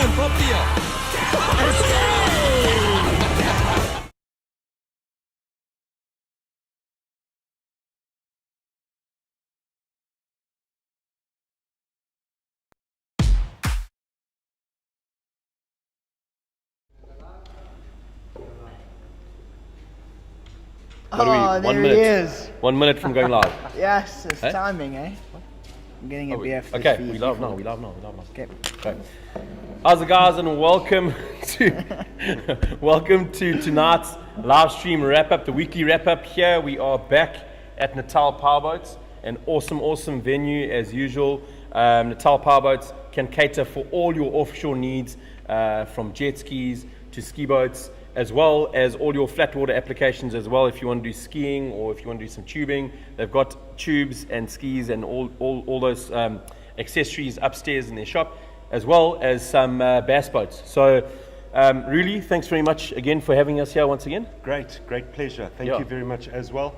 and Papier. What are we? 1 minute. He is. 1 minute from going live. Yes, it's Hey? timing, eh? I'm getting a beer for Okay, this we feed. live now. Okay. Okay. How's it, guys, and welcome to tonight's live stream wrap up, the weekly wrap up. Here we are back at Natal Powerboats, an awesome venue as usual. Natal Powerboats can cater for all your offshore needs, from jet skis to ski boats, as well as all your flat water applications as well. If you want to do skiing or if you want to do some tubing, they've got tubes and skis and all those accessories upstairs in their shop, as well as some bass boats. So really, thanks very much again for having us here once again. Great pleasure. Thank you very much as well.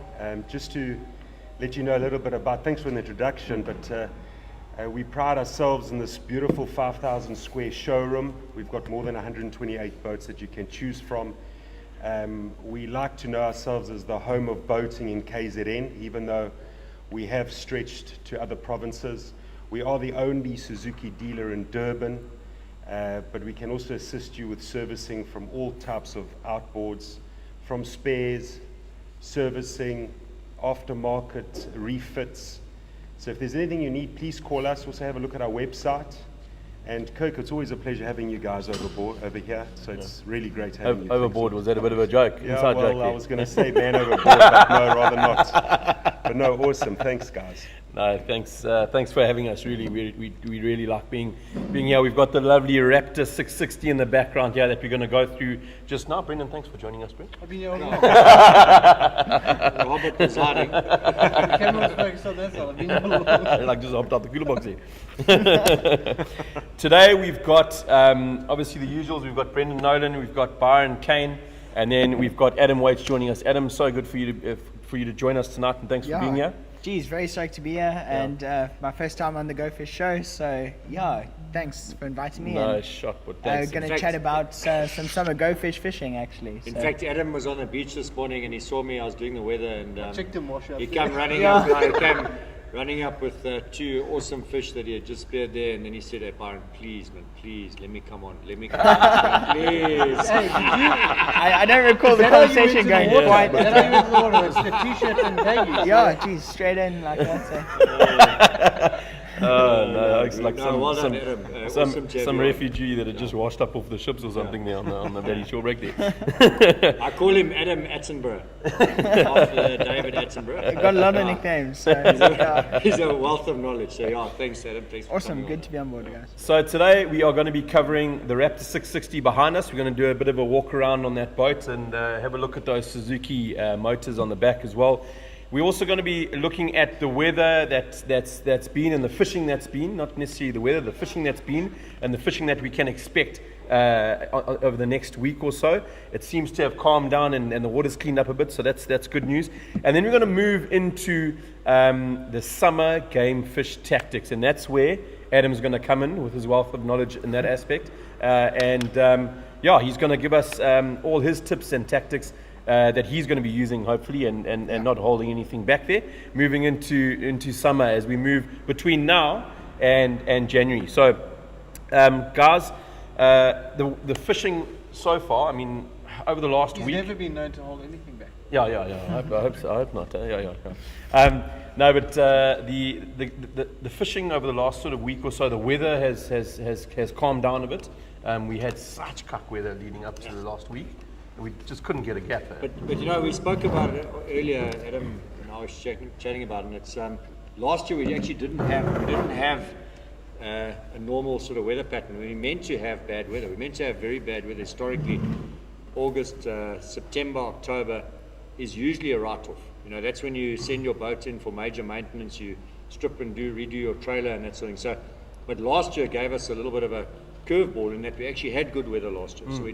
Just to let you know a little bit about, thanks for the introduction, but we pride ourselves in this beautiful 5,000 square showroom. We've got more than 128 boats that you can choose from. We like to know ourselves as the home of boating in KZN, even though we have stretched to other provinces. We are the only Suzuki dealer in Durban, but we can also assist you with servicing from all types of outboards, from spares, servicing, aftermarket, refits. So if there's anything you need, please call us. Also have a look at our website. And Kirk, it's always a pleasure having you guys over here. So it's really great having you. Overboard, was that a bit of a joke? Yeah, Inside well, joke I there. was going to say man overboard, but no, rather not. But no, awesome. Thanks, guys. No, thanks for having us. Really, we really like being here. We've got the lovely Raptor 660 in the background here that we're going to go through just now. Brendan, thanks for joining us, Brendan. I've been here all along. Robert presiding. Camera's focused on that, so I've been here all along. Like just hopped out the cooler box here. Today we've got obviously the usuals. We've got Brendan Nolan, we've got Byron Kane, and then we've got Adam Waits joining us. Adam, so good for you to join us tonight, and thanks for being here. Geez, very stoked to be here, and my first time on the Go Fish show, so yeah, thanks for inviting me. No and shot, but thanks. we're going to chat about some summer Go Fish fishing, actually. In so. fact, Adam was on the beach this morning and he saw me. I was doing the weather and checked him wash up. he came running up. He came running up with two awesome fish that he had just speared there, and then he said, "Hey, Byron, please, man, please, let me come on, please." Hey, I don't recall the conversation going quite. Is that how you went to the water? It's the t-shirt and baggies. Yeah, geez, straight in like that. Oh no, it's like well done, Adam. Awesome to have some you on. refugee that had just washed up off the ships or something there on the very shore break there. I call him Adam Attenborough, after David Attenborough. We've got a lot of nicknames. So, yeah. He's a wealth of knowledge. So yeah, thanks, Adam. Thanks for Awesome, coming good on. to be on board, guys. So today we are going to be covering the Raptor 660 behind us. We're going to do a bit of a walk around on that boat and have a look at those Suzuki motors on the back as well. We're also going to be looking at the weather that's been and the fishing that's been, not necessarily the weather, the fishing that's been and the fishing that we can expect over the next week or so. It seems to have calmed down and the water's cleaned up a bit, so that's good news. And then we're going to move into the summer game fish tactics, and that's where Adam's going to come in with his wealth of knowledge in that aspect. He's going to give us all his tips and tactics that he's going to be using, hopefully, and not holding anything back there, moving into summer as we move between now and January. So, guys, the fishing so far, I mean, over the last He's week... never been known to hold anything back. Yeah. I hope so. I hope not. No, but the fishing over the last sort of week or so, the weather has calmed down a bit. We had such cuck weather leading up to the last week. We just couldn't get a gap there. But you know, we spoke about it earlier, Adam and I was chatting about it, and it's last year we actually didn't have a normal sort of weather pattern. We meant to have bad weather. We meant to have very bad weather. Historically, August, September, October is usually a write-off. You know, that's when you send your boat in for major maintenance, you strip and redo your trailer and that sort of thing. So, but last year gave us a little bit of a curveball in that we actually had good weather last year. So we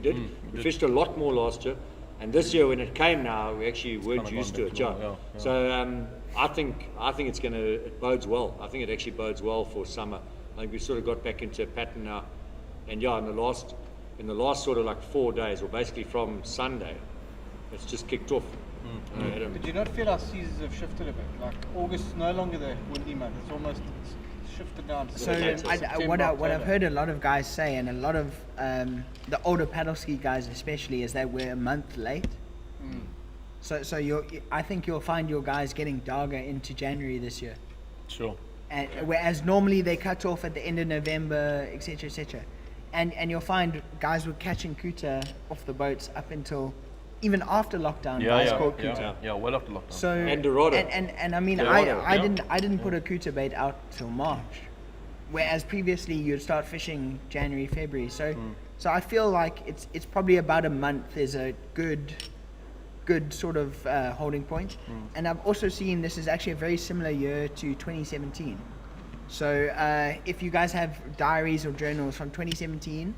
fished a lot more last year, and this year when it came now, we actually weren't used to it. Yeah. So I think it bodes well. I think it actually bodes well for summer. I think we sort of got back into a pattern now And yeah, in the last sort of like 4 days, or basically from Sunday, it's just kicked off. Adam. Did you not feel our seasons have shifted a bit? Like August is no longer the windy month. It's almost shifted down to So September, what I've October. heard a lot of guys say, and a lot of the older paddle ski guys especially, is that we're a month late. So I think you'll find your guys getting darker into January this year. Sure. And whereas normally they cut off at the end of November, etc., etc. And you'll find guys were catching kuta off the boats up until even after lockdown. Guys caught kuta. Yeah, well after lockdown. So And Dorado. and I mean Dorado, I yeah. didn't put a kuta bait out till March, whereas previously you'd start fishing January, February. So I feel like it's probably about a month is a good sort of holding point. And I've also seen this is actually a very similar year to 2017. So if you guys have diaries or journals from 2017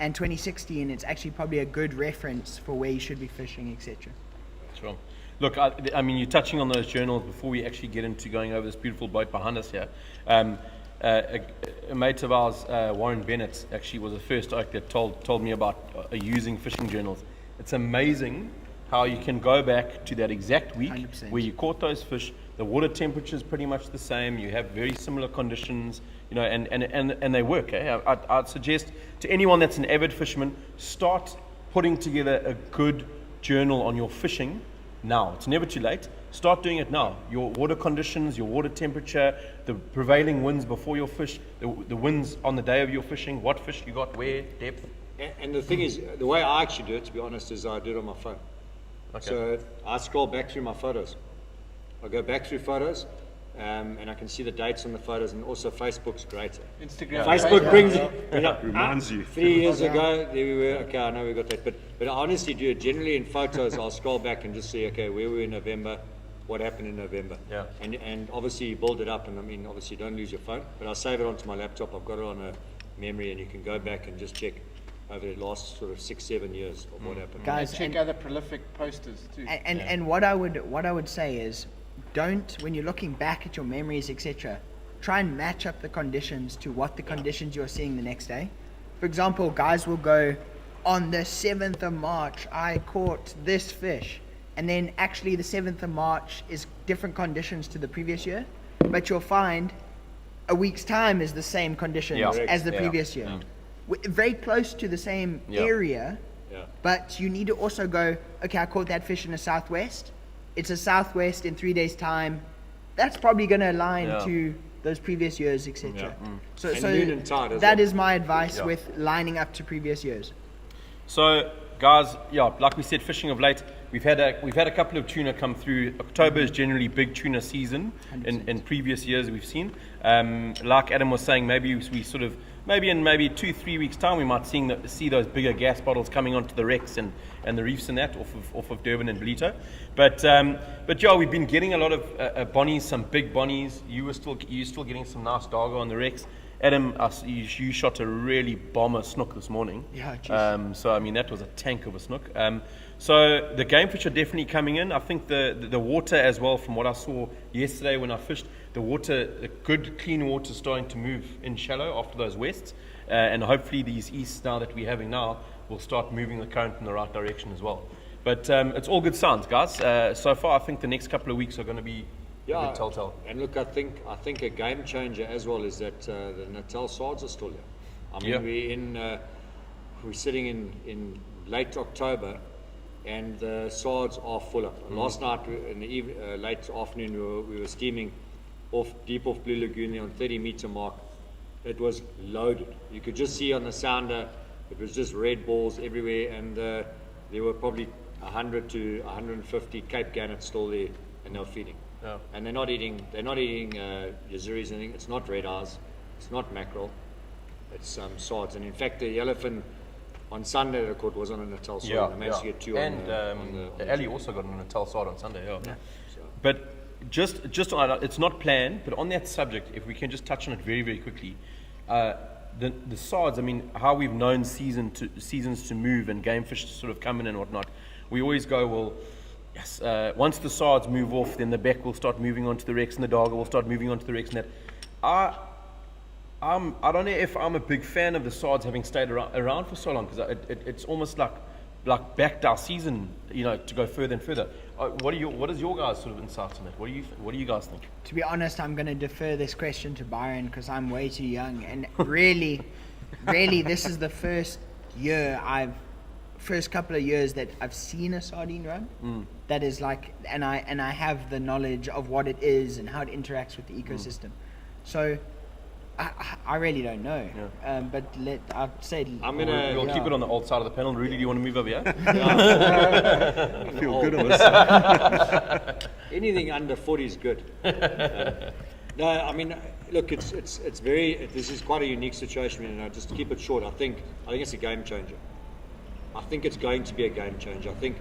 and 2016, it's actually probably a good reference for where you should be fishing, etc. Sure. Look, I mean, you're touching on those journals before we actually get into going over this beautiful boat behind us here. A mate of ours, Warren Bennett, actually was the first oak that told me about using fishing journals. It's amazing how you can go back to that exact week 100%. where you caught those fish. The water temperature is pretty much the same. You have very similar conditions, you know, and they work. Eh? I'd suggest to anyone that's an avid fisherman, start putting together a good journal on your fishing now. It's never too late. Start doing it now. Your water conditions, your water temperature, the prevailing winds before your fish, the winds on the day of your fishing, what fish you got, where, depth. And the thing is, the way I actually do it, to be honest, is I do it on my phone. Okay. So I scroll back through my photos. I go back through photos, and I can see the dates on the photos, and also Facebook's great. Instagram. Facebook brings Reminds you. 3 years ago, there we were. Okay, I know we got that, but I honestly do it. Generally in photos, I'll scroll back and just see, okay, where were we in November, what happened in November, Yeah. and obviously you build it up, and I mean, obviously don't lose your phone, but I'll save it onto my laptop. I've got it on a memory, and you can go back and just check over the last sort of 6-7 years of what happened. Guys, Check other prolific posters too. and what I would say is, don't, when you're looking back at your memories, etc., try and match up the conditions to what the conditions you're seeing the next day. For example, guys will go, on the 7th of March I caught this fish, and then actually the 7th of March is different conditions to the previous year, but you'll find a week's time is the same conditions Yeah. as the Yeah. previous year. Very close to the same Yeah. area, Yeah. but you need to also go, okay, I caught that fish in the southwest. It's a southwest in 3 days' time. That's probably going to align Yeah. to those previous years, etc. Yeah. So, And noon and tide as that well. is my advice Yeah. with lining up to previous years. So, guys, yeah, like we said, fishing of late, we've had a couple of tuna come through. October is generally big tuna season in previous years we've seen. Like Adam was saying, maybe we sort of maybe in 2-3 weeks time we might see those bigger gas bottles coming onto the wrecks and the reefs and that off of Durban and Belito. But yeah, we've been getting a lot of bonnies, some big bonnies. You're still getting some nice dargo on the wrecks. Adam, you shot a really bomber snook this morning. Yeah, jeez. So I mean that was a tank of a snook. So the game fish are definitely coming in. I think the water as well, from what I saw yesterday when I fished, the good clean water is starting to move in shallow after those wests, and hopefully these easts now that we're having now will start moving the current in the right direction as well. But it's all good signs, guys. So far, I think the next couple of weeks are going to be a good telltale. And look, I think a game changer as well is that the Natal swords are still here. I mean, Yeah. we're sitting in late October, and the swords are full up. Last night in the late afternoon, we were steaming deep off Blue Lagoon there on 30-meter mark. It was loaded. You could just see on the sounder, it was just red balls everywhere, and there were probably 100 to 150 Cape Gannets still there, and they were feeding. Yeah. And they're not eating yazuris, anything. It's not red eyes, it's not mackerel, it's swords. And in fact, the yellowfin on Sunday that I caught was on a Natal sword. Yeah, I managed to get two and on the Ali also got an Natal sword on Sunday. Yeah. So, But just on that, it's not planned, but on that subject, if we can just touch on it very, very quickly, the swords. I mean, how we've known seasons to move and game fish to sort of come in and whatnot. We always go, well, yes. Once the swords move off, then the beck will start moving onto the wrecks, and the darger will start moving onto the wrecks, and that. I don't know if I'm a big fan of the SARDs having stayed around for so long, because it's almost like backed our season, to go further and further. What is your guys' sort of insights on it? What do you guys think? To be honest, I'm going to defer this question to Byron because I'm way too young. And really, this is the first couple of years that I've seen a sardine run. That is like, and I have the knowledge of what it is and how it interacts with the ecosystem. So I really don't know. Yeah. But I'd say We'll keep it on the old side of the panel. Rudy, do you want to move over here? I feel good on this. Anything under 40 is good. No, I mean, look, it's very. This is quite a unique situation, and just to keep it short, I think it's a game changer. I think it's going to be a game changer. I think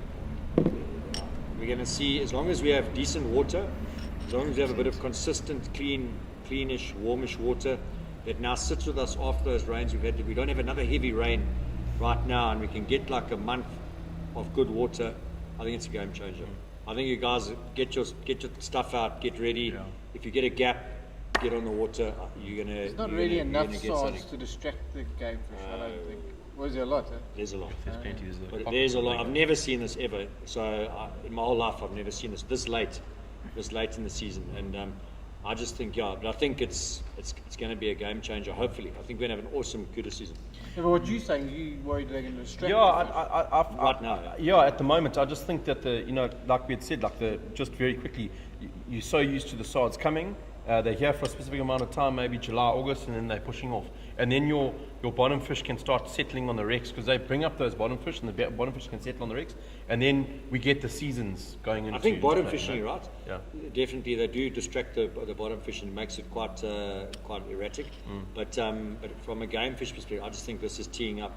we're going to see, as long as we have decent water, as long as we have a bit of consistent, cleanish, warmish water that now sits with us after those rains we've had. We don't have another heavy rain right now, and we can get like a month of good water. I think it's a game changer. I think you guys get your stuff out, get ready. Yeah. If you get a gap, get on the water. You're gonna. There's not really enough SARDs to distract the game fish, I don't think. Was there a lot? There's a lot. There's plenty. There's a lot. I've never seen this ever. So in my whole life, I've never seen this late in the season. And I just think, but I think it's going to be a game changer. Hopefully, I think we're going to have an awesome kudu season. Yeah, but what you're saying, you worried they're going to distract? Right now. Yeah, at the moment, I just think that like we had said, just very quickly, you're so used to the SARDs coming. They're here for a specific amount of time, maybe July, August, and then they're pushing off. And then your bottom fish can start settling on the wrecks, because they bring up those bottom fish, and the bottom fish can settle on the wrecks. And then we get the seasons going into. I think bottom fishing, right? Yeah. Definitely, they do distract the bottom fish and makes it quite erratic. But from a game fish perspective, I just think this is teeing up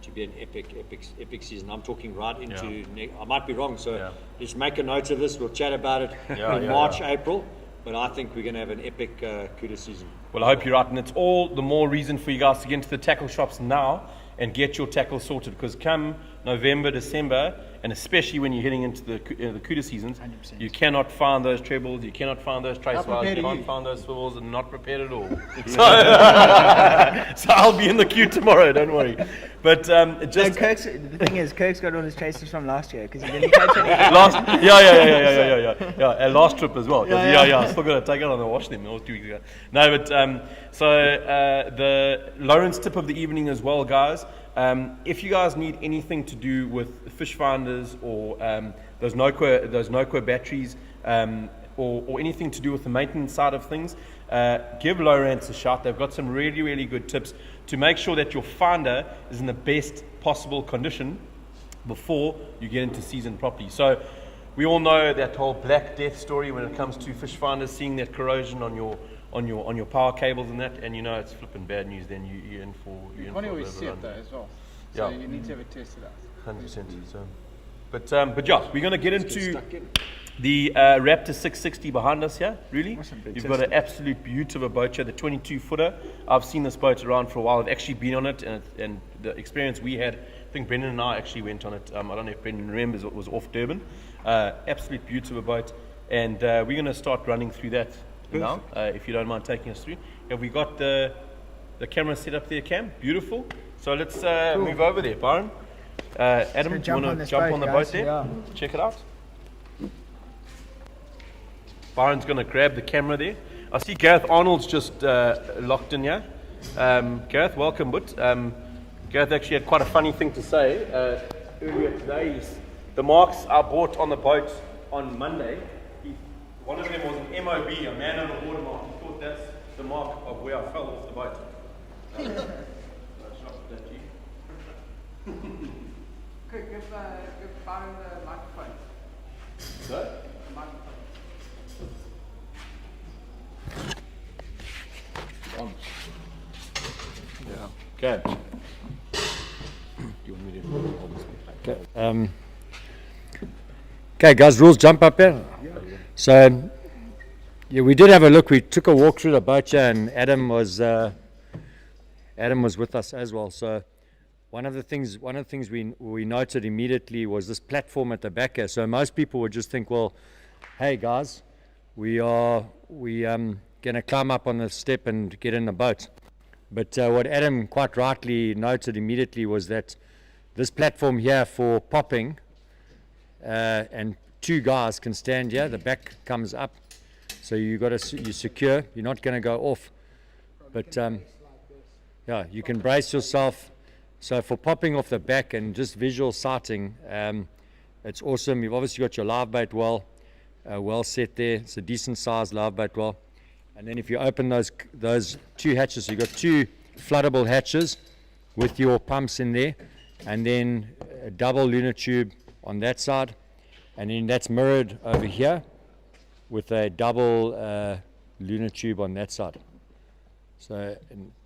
to be an epic season. I'm talking right into. I might be wrong, so let's make a note of this. We'll chat about it in March, April. But I think we're going to have an epic kudu season. Well, I hope you're right, and it's all the more reason for you guys to get into the tackle shops now and get your tackle sorted, because come November, December, and especially when you're heading into the kudu seasons, 100%. you cannot find those trebles, you cannot find those trace wires, you prepared can't you. find those swivels, and not prepared at all. So I'll be in the queue tomorrow, don't worry. But just the thing is, Kirk's got all his traces from last year because he didn't catch any. And last trip as well. I still got to take it on and wash them. That was 2 weeks ago. No, but the Lawrence tip of the evening as well, guys. If you guys need anything to do with fish finders or those Noqua batteries or anything to do with the maintenance side of things, give Lawrence a shout. They've got some really, really good tips to make sure that your finder is in the best possible condition before you get into season properly. So we all know that whole Black Death story when it comes to fish finders, seeing that corrosion on your power cables and that, and it's flipping bad news. Then you're in for You can't always see it though as well. So you need to have it tested out. 100%. So, but we're going to get into the Raptor 660 behind us here. Really, you've got an absolute beaut of a boat here, the 22-footer. I've seen this boat around for a while. I've actually been on it, and the experience we had. I think Brendan and I actually went on it. I don't know if Brendan remembers. It was off Durban. Absolute beaut of a boat, and we're going to start running through that now. If you don't mind taking us through. Have we got the camera set up there, Cam? Beautiful. So let's move over there, Byron. Adam, do you want to jump on the boat there? Yeah. Check it out. Byron's going to grab the camera there. I see Gareth Arnold's just locked in here. Gareth, welcome, but Gareth actually had quite a funny thing to say earlier today. The marks I bought on the boat on Monday, one of them was an MOB, a man on the water mark. He thought that's the mark of where I fell off the boat. Okay, give Byron the microphone. So? The microphone. Okay. Do you want me to hold this one? Okay, guys, rules jump up here. So, we did have a look. We took a walk through the boat here, and Adam was with us as well. So, one of the things we noted immediately was this platform at the back here. So most people would just think, well, hey guys, we gonna climb up on the step and get in the boat. But what Adam quite rightly noted immediately was that this platform here for popping, and 2 guys can stand here. The back comes up, so you secure. You're not going to go off. But yeah, you can brace yourself. So for popping off the back and just visual sighting, it's awesome. You've obviously got your live bait well set there. It's a decent sized live bait well. And then if you open those 2 hatches, so you've got 2 floodable hatches with your pumps in there, and then a double lunar tube on that side, and then that's mirrored over here with a double lunar tube on that side. So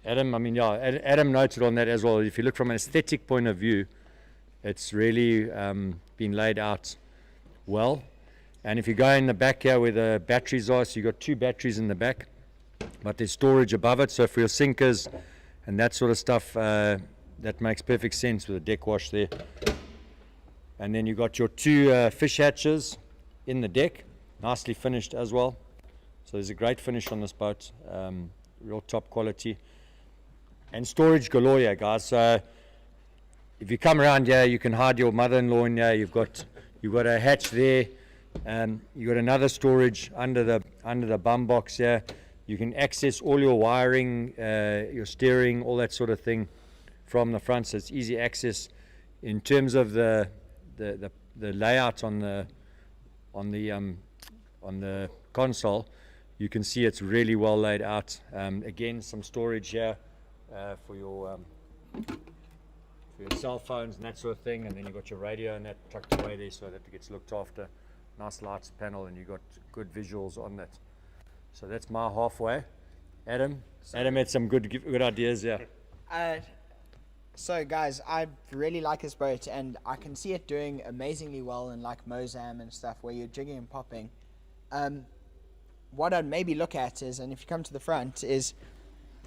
Adam, Adam noted on that as well. If you look from an aesthetic point of view, it's really been laid out well. And if you go in the back here where the batteries are, so you've got 2 batteries in the back, but there's storage above it. So for your sinkers and that sort of stuff, that makes perfect sense with a deck wash there. And then you've got your 2 fish hatches in the deck, nicely finished as well. So there's a great finish on this boat, real top quality. And storage galore here, guys. So if you come around here, you can hide your mother-in-law in here. You've got a hatch there. You've got another storage under the bum box here. You can access all your wiring, your steering, all that sort of thing from the front. So it's easy access. In terms of the layout on the console, you can see it's really well laid out. Again, some storage here for your cell phones and that sort of thing, and then you've got your radio and that tucked away there so that it gets looked after. Nice lights panel, and you've got good visuals on that. So that's my halfway. Adam had some good ideas there. So guys, I really like this boat, and I can see it doing amazingly well in like Mozam and stuff where you're jigging and popping. What I'd maybe look at is, and if you come to the front, is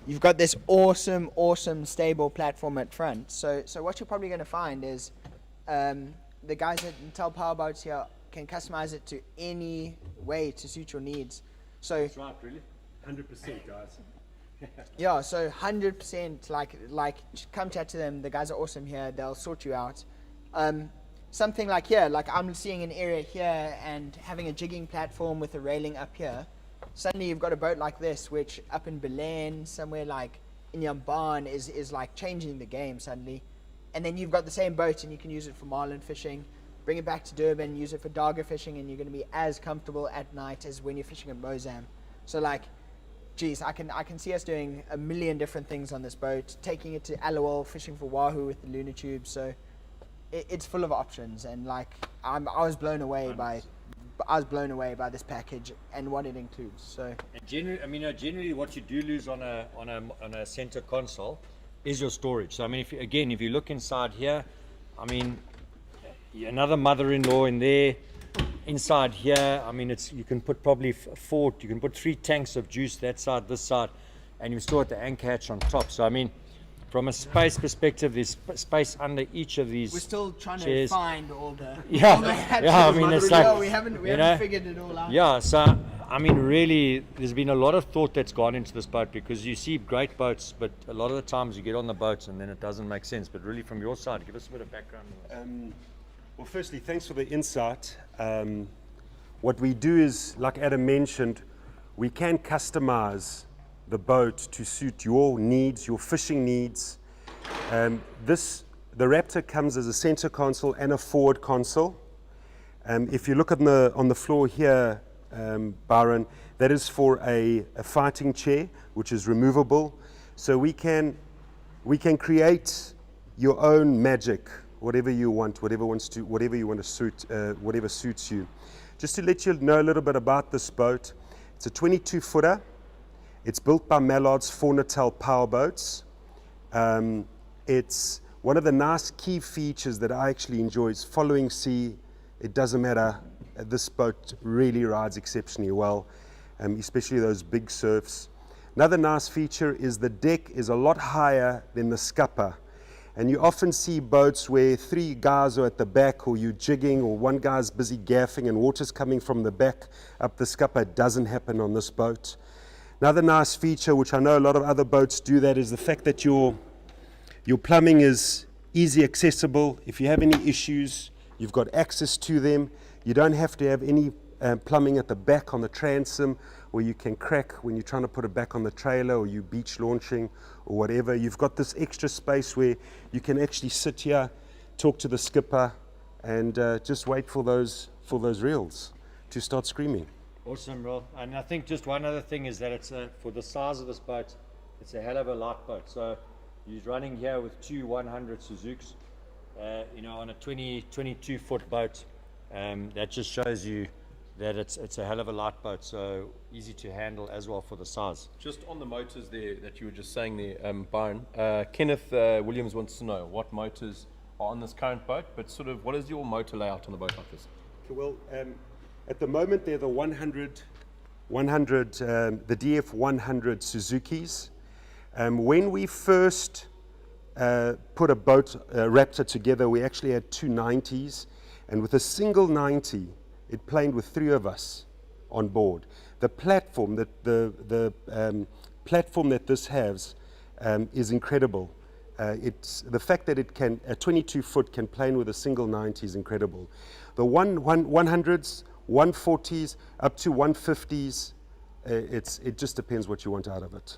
you've got this awesome stable platform at front. So what you're probably going to find is the guys at Natal Powerboats here can customize it to any way to suit your needs. So That's right, really. 100%, guys. yeah, so 100%, like come chat to them. The guys are awesome here. They'll sort you out. Something like here, like I'm seeing an area here and having a jigging platform with a railing up here. Suddenly you've got a boat like this, which up in Belen, somewhere like in Yamban, is like changing the game suddenly. And then you've got the same boat and you can use it for marlin fishing. Bring it back to Durban, use it for darger fishing, and you're going to be as comfortable at night as when you're fishing at Mozam. So like, geez, I can see us doing a million different things on this boat, taking it to Alawal, fishing for wahoo with the lunar tube. So it's full of options, and like I was blown away by this package and what it includes. So and generally what you do lose on a center console is your storage. So I mean, if you look inside here, I mean, another mother-in-law in there. Inside here, I mean, you can put probably you can put 3 tanks of juice that side, this side, and you store at the anchor hatch on top. So I mean, from a space perspective, there's space under each of these. we're still trying chairs. to find all the Yeah, I mean, it's like we haven't figured it all out. Yeah, so I mean, really, there's been a lot of thought that's gone into this boat, because you see great boats, but a lot of the times you get on the boats and then it doesn't make sense. But really, from your side, give us a bit of background. Well, firstly, thanks for the insight. What we do is, like Adam mentioned, we can customize the boat to suit your needs, your fishing needs. The Raptor comes as a center console and a forward console. If you look on the floor here, Byron, that is for a fighting chair, which is removable. So we can create your own magic, whatever you want, whatever you want to suit, whatever suits you. Just to let you know a little bit about this boat, it's a 22-footer. It's built by Mallard's for Natal Powerboats. It's one of the nice key features that I actually enjoy is following sea. It doesn't matter. This boat really rides exceptionally well, especially those big surfs. Another nice feature is the deck is a lot higher than the scupper. And you often see boats where 3 guys are at the back, or you're jigging, or one guy's busy gaffing and water's coming from the back up the scupper. It doesn't happen on this boat. Another nice feature, which I know a lot of other boats do that, is the fact that your plumbing is easy accessible. If you have any issues, you've got access to them. You don't have to have any plumbing at the back on the transom where you can crack when you're trying to put it back on the trailer or you beach launching or whatever. You've got this extra space where you can actually sit here, talk to the skipper, and just wait for those reels to start screaming. Awesome, Rob. And I think just one other thing is that it's for the size of this boat, it's a hell of a light boat. So he's running here with two 100 Suzuks, on a 22 foot boat. That just shows you that it's a hell of a light boat, so easy to handle as well for the size. Just on the motors there that you were just saying there, Byron, Kenneth Williams wants to know what motors are on this current boat, but sort of what is your motor layout on the boat like this? Well, at the moment they're the 100 the DF 100 Suzukis. When we first put a boat Raptor together, we actually had two 90s, and with a single 90, it planed with three of us on board. The platform the platform that this has is incredible. It's the fact that it can a 22 foot can plane with a single 90 is incredible. The 100s, 140s, up to 150s, it just depends what you want out of it.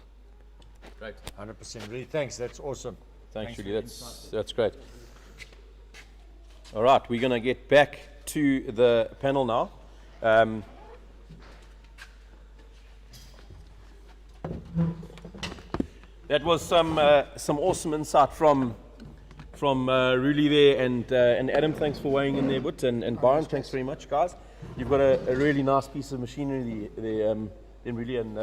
Great. 100%. Really, thanks. That's awesome. Thanks, Julie. That's great. All right, we're going to get back to the panel now. That was some awesome insight from Ruli there, and Adam, thanks for weighing in there, but and Byron, thanks very much, guys. You've got a really nice piece of machinery there, Ruli, and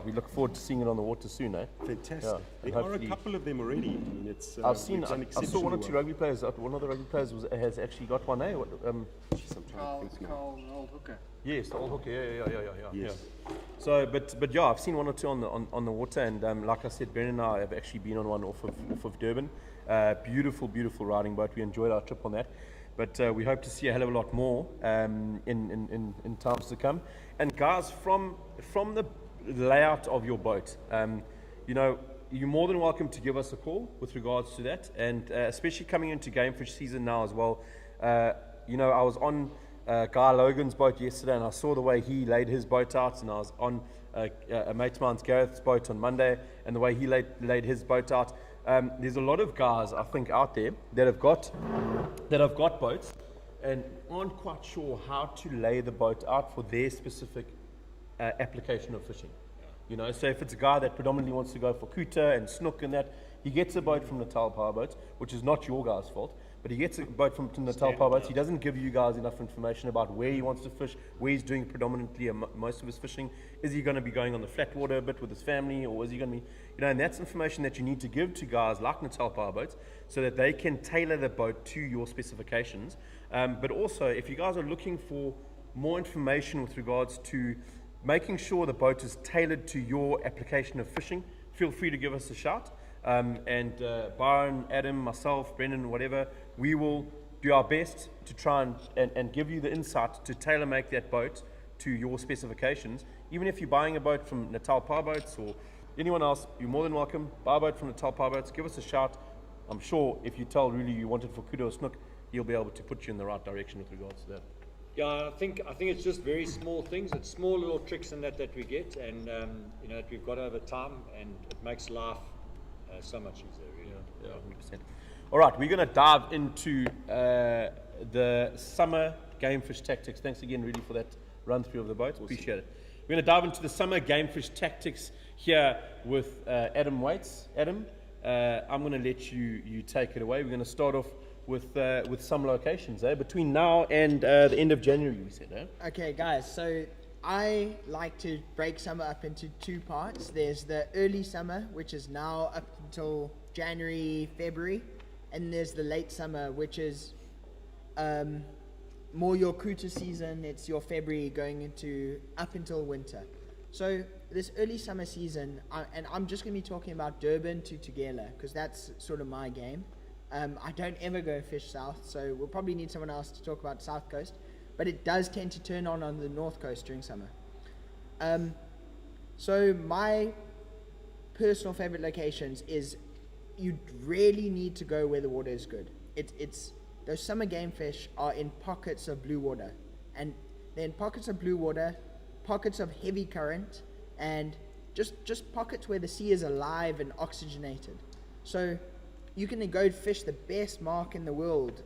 we look forward to seeing it on the water soon, eh? Fantastic. Yeah, There are a couple of them already. I mean, it's, I it's saw one or exceptionally two well. rugby players. One of the rugby players has actually got one, eh? Carl, old hooker. Yes, the old hooker. Yeah. Yes. So, but yeah, I've seen one or two on the water, and like I said, Ben and I have actually been on one off of Durban. Beautiful riding boat. We enjoyed our trip on that, but we hope to see a hell of a lot more in times to come. And guys, from the layout of your boat, you're more than welcome to give us a call with regards to that, and especially coming into gamefish season now as well. I was on Guy Logan's boat yesterday, and I saw the way he laid his boat out, and I was on a mate of mine's, Gareth's boat, on Monday, and the way he laid his boat out. There's a lot of guys, I think, out there that have got boats and aren't quite sure how to lay the boat out for their specific application of fishing. So if it's a guy that predominantly wants to go for kuta and snook and that, he gets a boat from Natal Powerboats, which is not your guys' fault, but he gets a boat from Natal Powerboats. He doesn't give you guys enough information about where he wants to fish, where he's doing predominantly most of his fishing. Is he going to be going on the flat water a bit with his family, or is he going to be, and that's information that you need to give to guys like Natal Powerboats so that they can tailor the boat to your specifications. But also, if you guys are looking for more information with regards to making sure the boat is tailored to your application of fishing, feel free to give us a shout. And Byron, Adam, myself, Brendan, whatever, we will do our best to try and give you the insight to tailor make that boat to your specifications. Even if you're buying a boat from Natal Powerboats or anyone else, you're more than welcome. Buy a boat from Natal Powerboats, give us a shout. I'm sure if you tell Ruli you want it for kudo or snook, he'll be able to put you in the right direction with regards to that. Yeah, I think it's just very small things. It's small little tricks in that we get, and that we've got over time, and it makes life so much easier. Really. Yeah, 100%. All right, we're going to dive into the summer game fish tactics. Thanks again, really, for that run through of the boat. Awesome. Appreciate it. We're going to dive into the summer game fish tactics here with Adam Waits. Adam, I'm going to let you take it away. We're going to start off with some locations, between now and the end of January, we said, Okay, guys, so I like to break summer up into two parts. There's the early summer, which is now up until January, February, and there's the late summer, which is more your kuta season. It's your February going into up until winter. So this early summer season, and I'm just going to be talking about Durban to Tugela, because that's sort of my game. I don't ever go fish south, so we'll probably need someone else to talk about South Coast, but it does tend to turn on the North Coast during summer. So my personal favorite locations is you really need to go where the water is good. It's those summer game fish are in pockets of blue water, and they're in pockets of blue water, pockets of heavy current, and just pockets where the sea is alive and oxygenated. So you can go fish the best mark in the world.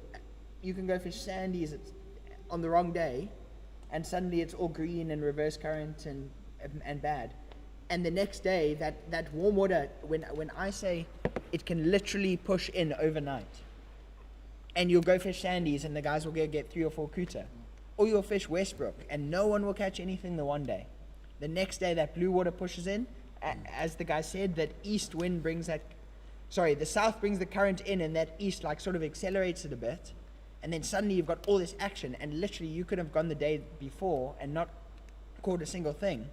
You can go fish sandies on the wrong day, and suddenly it's all green and reverse current and bad. And the next day, that warm water, when I say it can literally push in overnight, and you'll go fish sandies and the guys will get 3 or 4 kuta, or you'll fish Westbrook and no one will catch anything the one day. The next day that blue water pushes in, as the guy said, that east wind brings the south brings the current in, and that east like sort of accelerates it a bit, and then suddenly you've got all this action, and literally you could have gone the day before and not caught a single thing.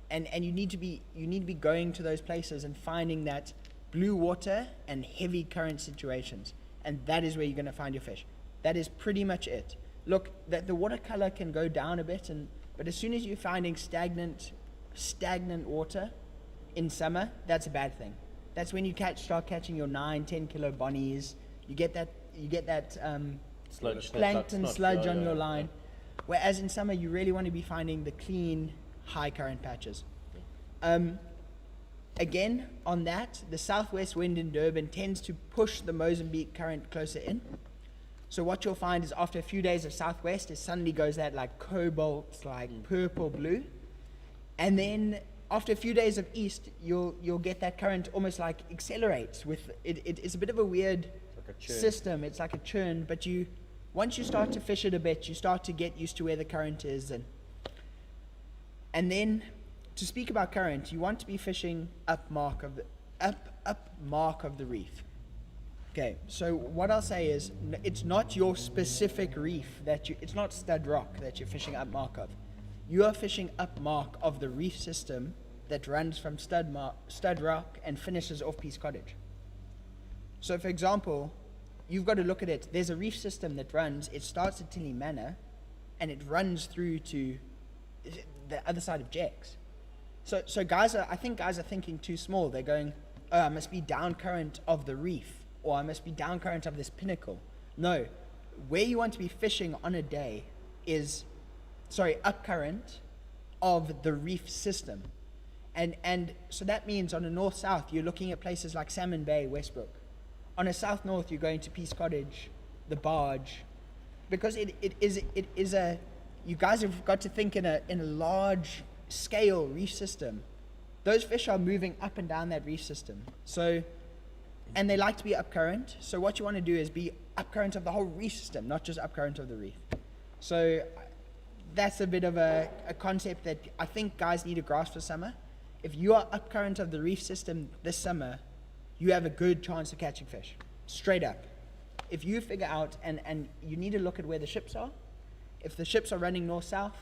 And you need to be going to those places and finding that blue water and heavy current situations, and that is where you're going to find your fish. That is pretty much it. Look, the watercolor can go down a bit, but as soon as you're finding stagnant water in summer, that's a bad thing. That's when you start catching your 9-10 kilo bonnies. You get that Sludge. plankton sludge on your line. Whereas in summer, you really want to be finding the clean, high current patches. Again, on that, the southwest wind in Durban tends to push the Mozambique current closer in. So what you'll find is after a few days of southwest, it suddenly goes that like cobalt, like purple blue. And then after a few days of east, you'll get that current almost like accelerates with it. It's a bit of a weird system. It's like a churn, but once you start to fish it a bit, you start to get used to where the current is, and then to speak about current, you want to be fishing up mark of the reef. Okay, so what I'll say is it's not your specific reef it's not stud rock that you're fishing up mark of. You are fishing up mark of the reef system that runs from stud rock and finishes off Peace Cottage. So for example, you've got to look at it. There's a reef system that runs, it starts at Tilly Manor and it runs through to the other side of Jack's. So I think guys are thinking too small. They're going, oh, I must be down current of the reef, or I must be down current of this pinnacle. No, where you want to be fishing on a day is, up current of the reef system. And so that means on a north-south, you're looking at places like Salmon Bay, Westbrook. On a south-north, you're going to Peace Cottage, the Barge, because it is a, you guys have got to think in a large scale reef system. Those fish are moving up and down that reef system. So, and they like to be up current. So what you want to do is be up current of the whole reef system, not just up current of the reef. So that's a bit of a concept that I think guys need to grasp for summer. If you are up current of the reef system this summer, you have a good chance of catching fish, straight up. If you figure out, and you need to look at where the ships are. If the ships are running north-south,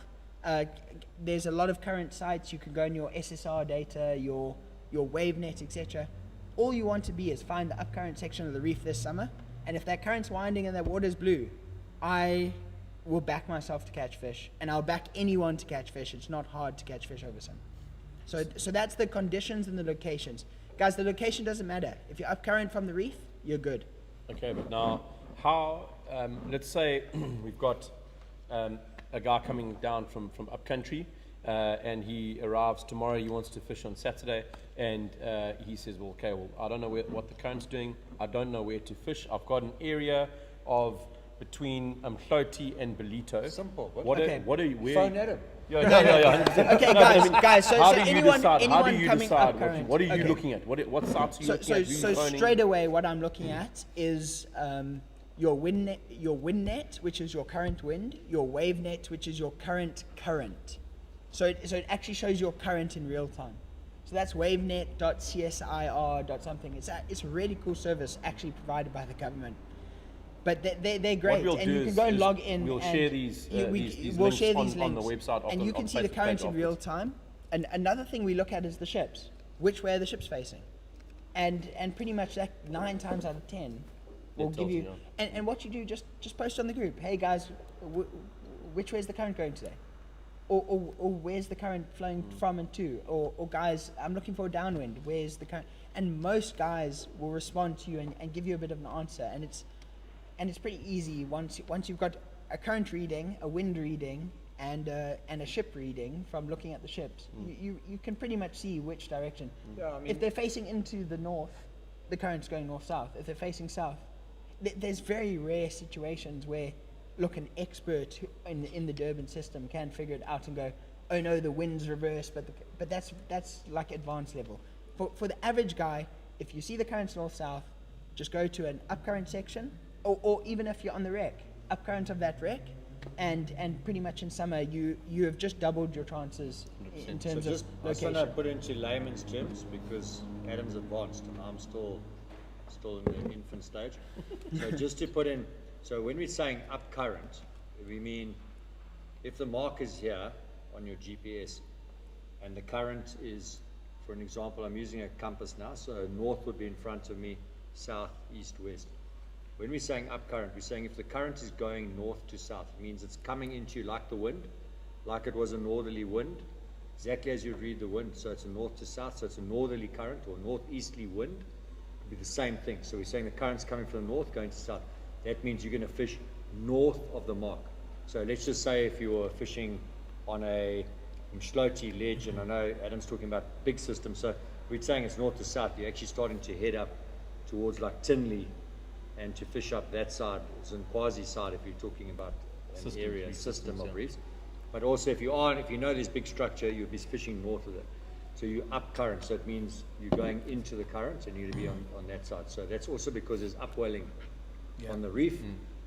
there's a lot of current sites. You can go in your SSR data, your WaveNet, etc. All you want to be is find the upcurrent section of the reef this summer, and if that current's winding and that water's blue, I will back myself to catch fish, and I'll back anyone to catch fish. It's not hard to catch fish over summer. So that's the conditions and the locations. Guys, the location doesn't matter. If you're up current from the reef, you're good. Okay, but now, how, let's say we've got a guy coming down from upcountry, and he arrives tomorrow, he wants to fish on Saturday, and he says, well, okay, I don't know what the current's doing, I don't know where to fish, I've got an area of between Mhloti and Belito. Simple. What are you, where? Phone Adam. Yeah. Okay, guys. So how do you anyone decide coming up current? what are you looking at? What sites are you looking at? So straight away, what I'm looking at is your wind net, which is your current wind, your wave net, which is your current. So it actually shows your current in real time. So that's wavenet.csir.something. It's a really cool service actually provided by the government. But they're great, and you can go and log in. We'll share these links on the website, and you can see the current in real time. And another thing we look at is the ships. Which way are the ships facing? And pretty much that 9 times out of 10 will give you. And what you do, just post on the group. Hey guys, which way is the current going today? or where's the current flowing from and to, or guys, I'm looking for a downwind, where's the current? And most guys will respond to you and give you a bit of an answer, and it's pretty easy once you've got a current reading, a wind reading, and a ship reading from looking at the ships. You can pretty much see which direction. Yeah, I mean, if they're facing into the north, the current's going north-south. If they're facing south, there's very rare situations where, look, an expert in the Durban system can figure it out and go, oh no, the wind's reversed, but that's like advanced level. For the average guy, if you see the currents north-south, just go to an upcurrent section, or even if you're on the wreck, upcurrent of that wreck, and pretty much in summer you have just doubled your chances in terms so just, of I just location. want to put into layman's terms because Adam's advanced and I'm still in the infant stage. So just to put in, so when we're saying up current, we mean if the mark is here on your GPS and the current is, for an example, I'm using a compass now, so north would be in front of me, south, east, west. When we're saying up current, we're saying if the current is going north to south, it means it's coming into you like the wind, like it was a northerly wind, exactly as you'd read the wind. So it's a north to south, so it's a northerly current or northeasterly wind. It'd be the same thing. So we're saying the current's coming from the north going to south. That means you're going to fish north of the mark. So let's just say if you were fishing on a Mshloti ledge, and I know Adam's talking about big systems, so we're saying it's north to south, you're actually starting to head up towards like Tinley and to fish up that side, Zinkwazi side, if you're talking about an area, system of reefs. But also if you know there's big structure, you'll be fishing north of it. So you're up current, so it means you're going into the current and you're going to be on that side. So that's also because there's upwelling on the reef.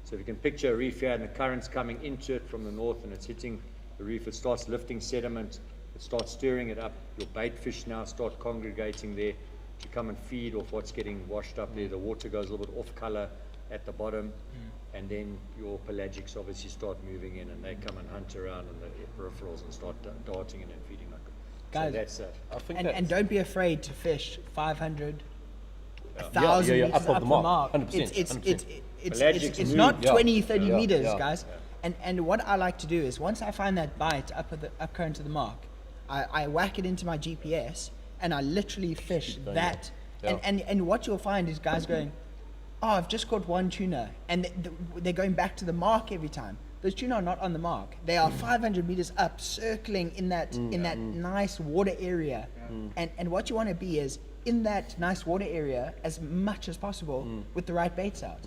So if you can picture a reef here and the current's coming into it from the north and it's hitting the reef, it starts lifting sediment, it starts stirring it up. Your bait fish now start congregating there to come and feed off what's getting washed up there. The water goes a little bit off color at the bottom, and then your pelagics obviously start moving in and they come and hunt around in the peripherals and start darting in and feeding like that. Guys, so that's it. I think And don't be afraid to fish 500, Yeah, 1,000 yeah, meters up the mark. 100%, It's 100%. it's move. not Yeah. 20, 30 Yeah. meters, Yeah. guys. And what I like to do is once I find that bite up current to the mark, I whack it into my GPS and I literally fish that. Yeah. And what you'll find is guys going, oh, I've just caught one tuna, and they're going back to the mark every time. Those tuna are not on the mark. They are 500 meters up, circling in that nice water area. And what you want to be is in that nice water area as much as possible with the right baits out.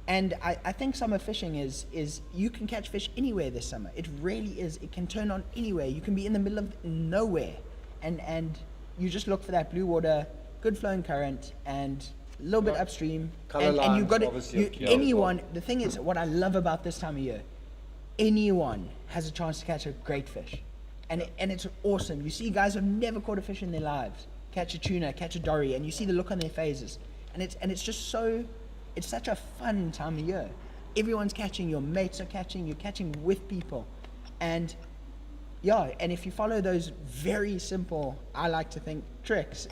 And I think summer fishing is you can catch fish anywhere this summer. It really is. It can turn on anywhere. You can be in the middle of nowhere, and you just look for that blue water, good flowing current, and a little bit upstream. And you've got anyone. The thing is, what I love about this time of year, anyone has a chance to catch a great fish, and it's awesome. You see guys who've never caught a fish in their lives catch a tuna, catch a dory, and you see the look on their faces, and it's just so. It's such a fun time of year. Everyone's catching, your mates are catching, you're catching with people. And if you follow those very simple, I like to think, tricks,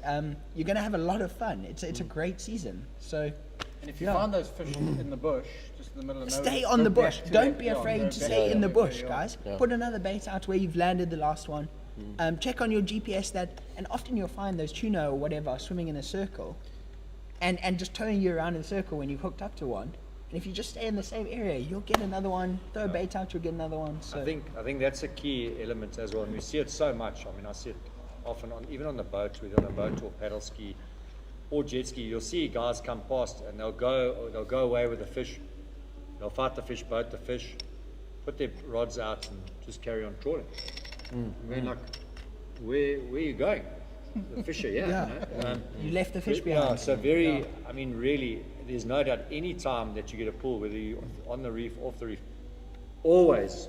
you're going to have a lot of fun. It's a great season. So, And if you find those fish in the bush, just in the middle of nowhere, stay on go the back bush. to Don't that- be yeah, afraid go to back stay in the where bush, you are. guys. Put another bait out where you've landed the last one. Check on your GPS and often you'll find those tuna or whatever are swimming in a circle and just towing you around in a circle when you've hooked up to one. And if you just stay in the same area, you'll get another one. Throw a bait out, you'll get another one. So I think that's a key element as well, and we see it so much. I mean, I see it often even on the boat, whether on a boat or paddle ski or jet ski. You'll see guys come past and they'll go away with the fish. They'll fight the fish, boat the fish, put their rods out, and just carry on trawling. I mean, like, where are you going? The fish are here. Yeah. You know? you left the fish Yeah, behind. so I mean, really, there's no doubt any time that you get a pull, whether you're on the reef, off the reef, always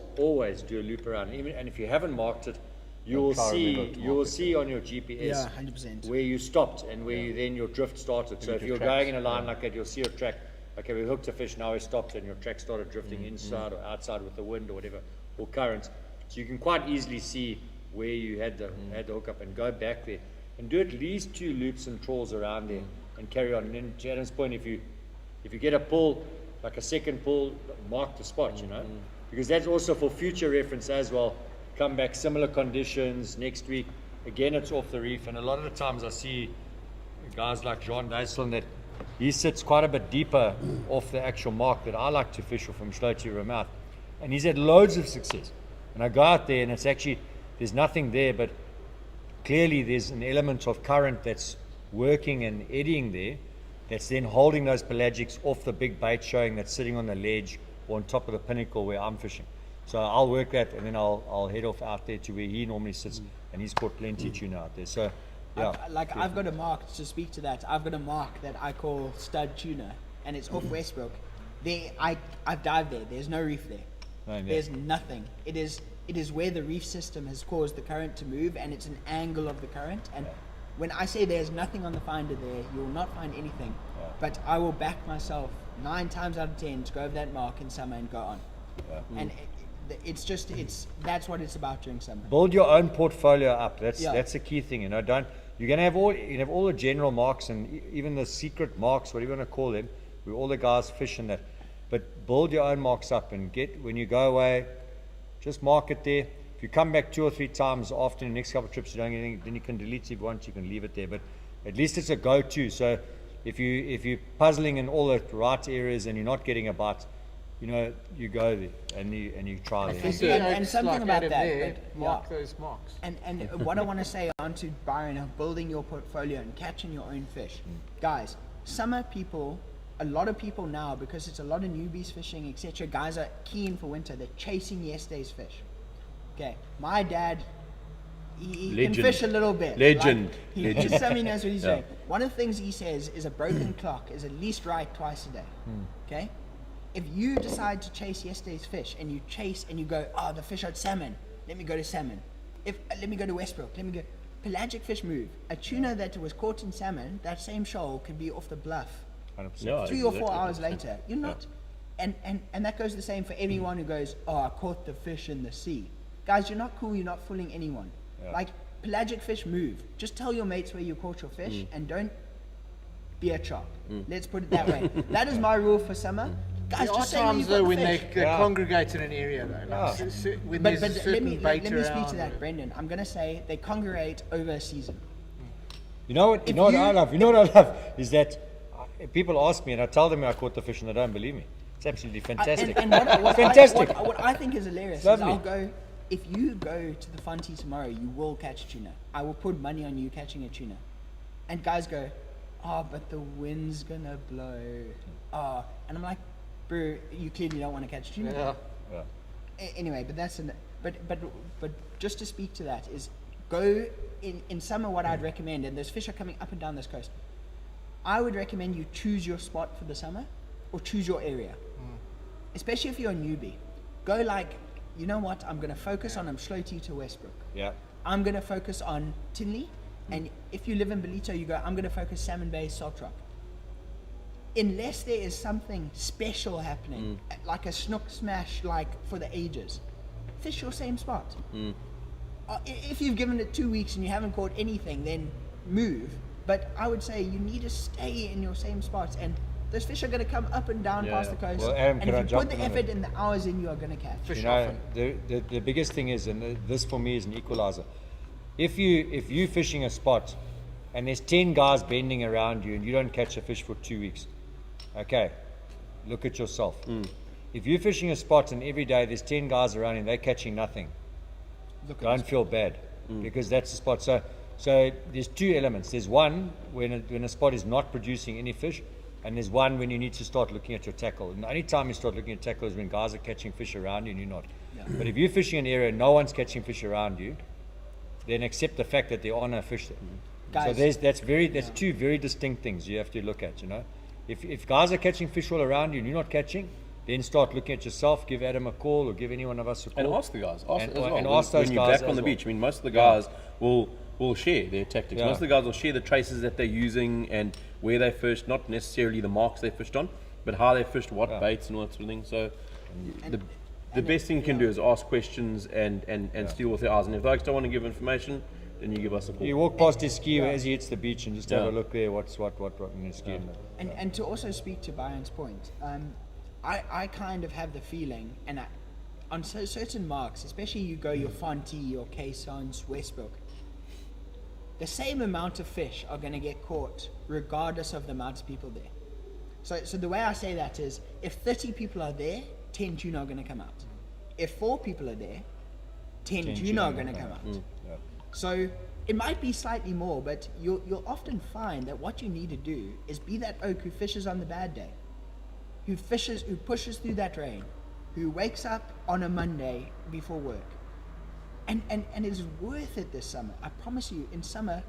do a loop around. And if you haven't marked it, you will see on your GPS Yeah, 100%. where you stopped and where your drift started. So if you're going in a line like that, you'll see your track. Okay, we hooked a fish, now we stopped, and your track started drifting inside or outside with the wind or whatever, or currents. So you can quite easily see where you had the hookup and go back there and do at least 2 loops and trawls around there and carry on. And then to Adam's point, if you get a pull, like a second pull, mark the spot, you know. because that's also for future reference as well. Come back, similar conditions next week. Again, it's off the reef, and a lot of the times I see guys like Jean Dyson that he sits quite a bit deeper off the actual mark that I like to fish from Schlote Mouth, and he's had loads of success. And I go out there, and it's actually there's nothing there, but clearly there's an element of current that's working and eddying there, that's then holding those pelagics off the big bait showing that's sitting on the ledge or on top of the pinnacle where I'm fishing. So I'll work that, and then I'll head off out there to where he normally sits, and he's caught plenty of tuna out there. So yeah, I've got a mark to speak to that. I've got a mark that I call stud tuna, and it's off Westbrook. I've dived there. There's no reef there. There's nothing. It is where the reef system has caused the current to move, and it's an angle of the current. And when I say there's nothing on the finder there, you will not find anything. But I will back myself 9 times out of 10 to go over that mark in summer and go on. And that's what it's about during summer. Build your own portfolio up. That's the key thing. You're gonna have all the general marks and even the secret marks, whatever you want to call them. Where all the guys fish in that. But build your own marks up and when you go away, just mark it there. If you come back 2 or 3 times after the next couple of trips, you don't get anything, then you can delete it if you want. You can leave it there. But at least it's a go-to. So if you're puzzling in all the right areas and you're not getting a bite, you go there and you try there. And something about that. There, but, mark those marks. And what I want to say onto Byron of building your portfolio and catching your own fish, guys. Summer people, a lot of people now, because it's a lot of newbies fishing, etc. Guys are keen for winter. They're chasing yesterday's fish. Okay, my dad, he can fish a little bit. Legend. He just knows what he's doing. One of the things he says is a broken clock is at least right twice a day. Okay. If you decide to chase yesterday's fish and you chase and you go, the fish had salmon, let me go to salmon. Let me go to Westbrook, pelagic fish move. A tuna that was caught in salmon, that same shoal could be off the bluff 3 or 4 hours later. You're not, and that goes the same for everyone who goes, I caught the fish in the sea. Guys, you're not cool, you're not fooling anyone. Like, pelagic fish move. Just tell your mates where you caught your fish and don't be a chop. Let's put it that way. That is my rule for summer. Guys, There are just say where times you got though the when fish. they congregate in an area though. When But there's let certain me bait speak to around that, or- Brendan. I'm going to say they congregate over a season. You know what I love is that people ask me and I tell them I caught the fish and they don't believe me. It's absolutely fantastic. And what Fantastic. what I think is hilarious is Lovely. if you go to the Funty tomorrow, you will catch tuna. I will put money on you catching a tuna. And guys go, but the wind's going to blow. And I'm like, bro, you clearly don't want to catch tuna. Anyway, but just to speak to that is go in summer. What I'd recommend, and those fish are coming up and down this coast, I would recommend you choose your spot for the summer or choose your area, especially if you're a newbie. Go like, you know what, I'm going to focus on Schlote to Westbrook. I'm going to focus on Tinley, and if you live in Belito, you go, I'm going to focus Salmon Bay, Salt Rock. Unless there is something special happening, like a snook smash, like for the ages, fish your same spot. If you've given it 2 weeks and you haven't caught anything, then move. But I would say you need to stay in your same spots, and those fish are going to come up and down past the coast. Well, Adam, and can I if you put jump the in on effort and the hours in, you are going to catch. The biggest thing is, and this for me is an equalizer. If you're fishing a spot and there's 10 guys bending around you and you don't catch a fish for 2 weeks, okay, look at yourself. If you're fishing a spot and every day there's 10 guys around and they're catching nothing, don't feel bad because that's the spot. So there's 2 elements. There's one when a spot is not producing any fish, and there's one when you need to start looking at your tackle. And the only time you start looking at tackle is when guys are catching fish around you and you're not. But if you're fishing an area and no one's catching fish around you, then accept the fact that there are no fish there. Guys, so that's 2 very distinct things you have to look at. If guys are catching fish all around you and you're not catching, then start looking at yourself. Give Adam a call or give any one of us a call. And ask the guys. And ask those when you're guys back on the as well. beach. I mean, most of the guys will share their tactics. Most of the guys will share the traces that they're using and where they fished, not necessarily the marks they fished on, but how they fished, what baits and all that sort of thing. So the best thing you can do is ask questions and steal with your eyes. And if folks don't want to give information, then you give us a call. You walk past his ski as he hits the beach and just have a look there. What's what in his ski. And to also speak to Byron's point, I kind of have the feeling, and on certain marks, especially you go your Fonty, your Caissons, Westbrook, the same amount of fish are going to get caught regardless of the amount of people there. So the way I say that is, if 30 people are there, 10 tuna are going to come out. If 4 people are there, 10 tuna are going to come out. So it might be slightly more, but you'll often find that what you need to do is be that oak who fishes on the bad day, who pushes through that rain, who wakes up on a Monday before work, and is worth it this summer. I promise you, in summer,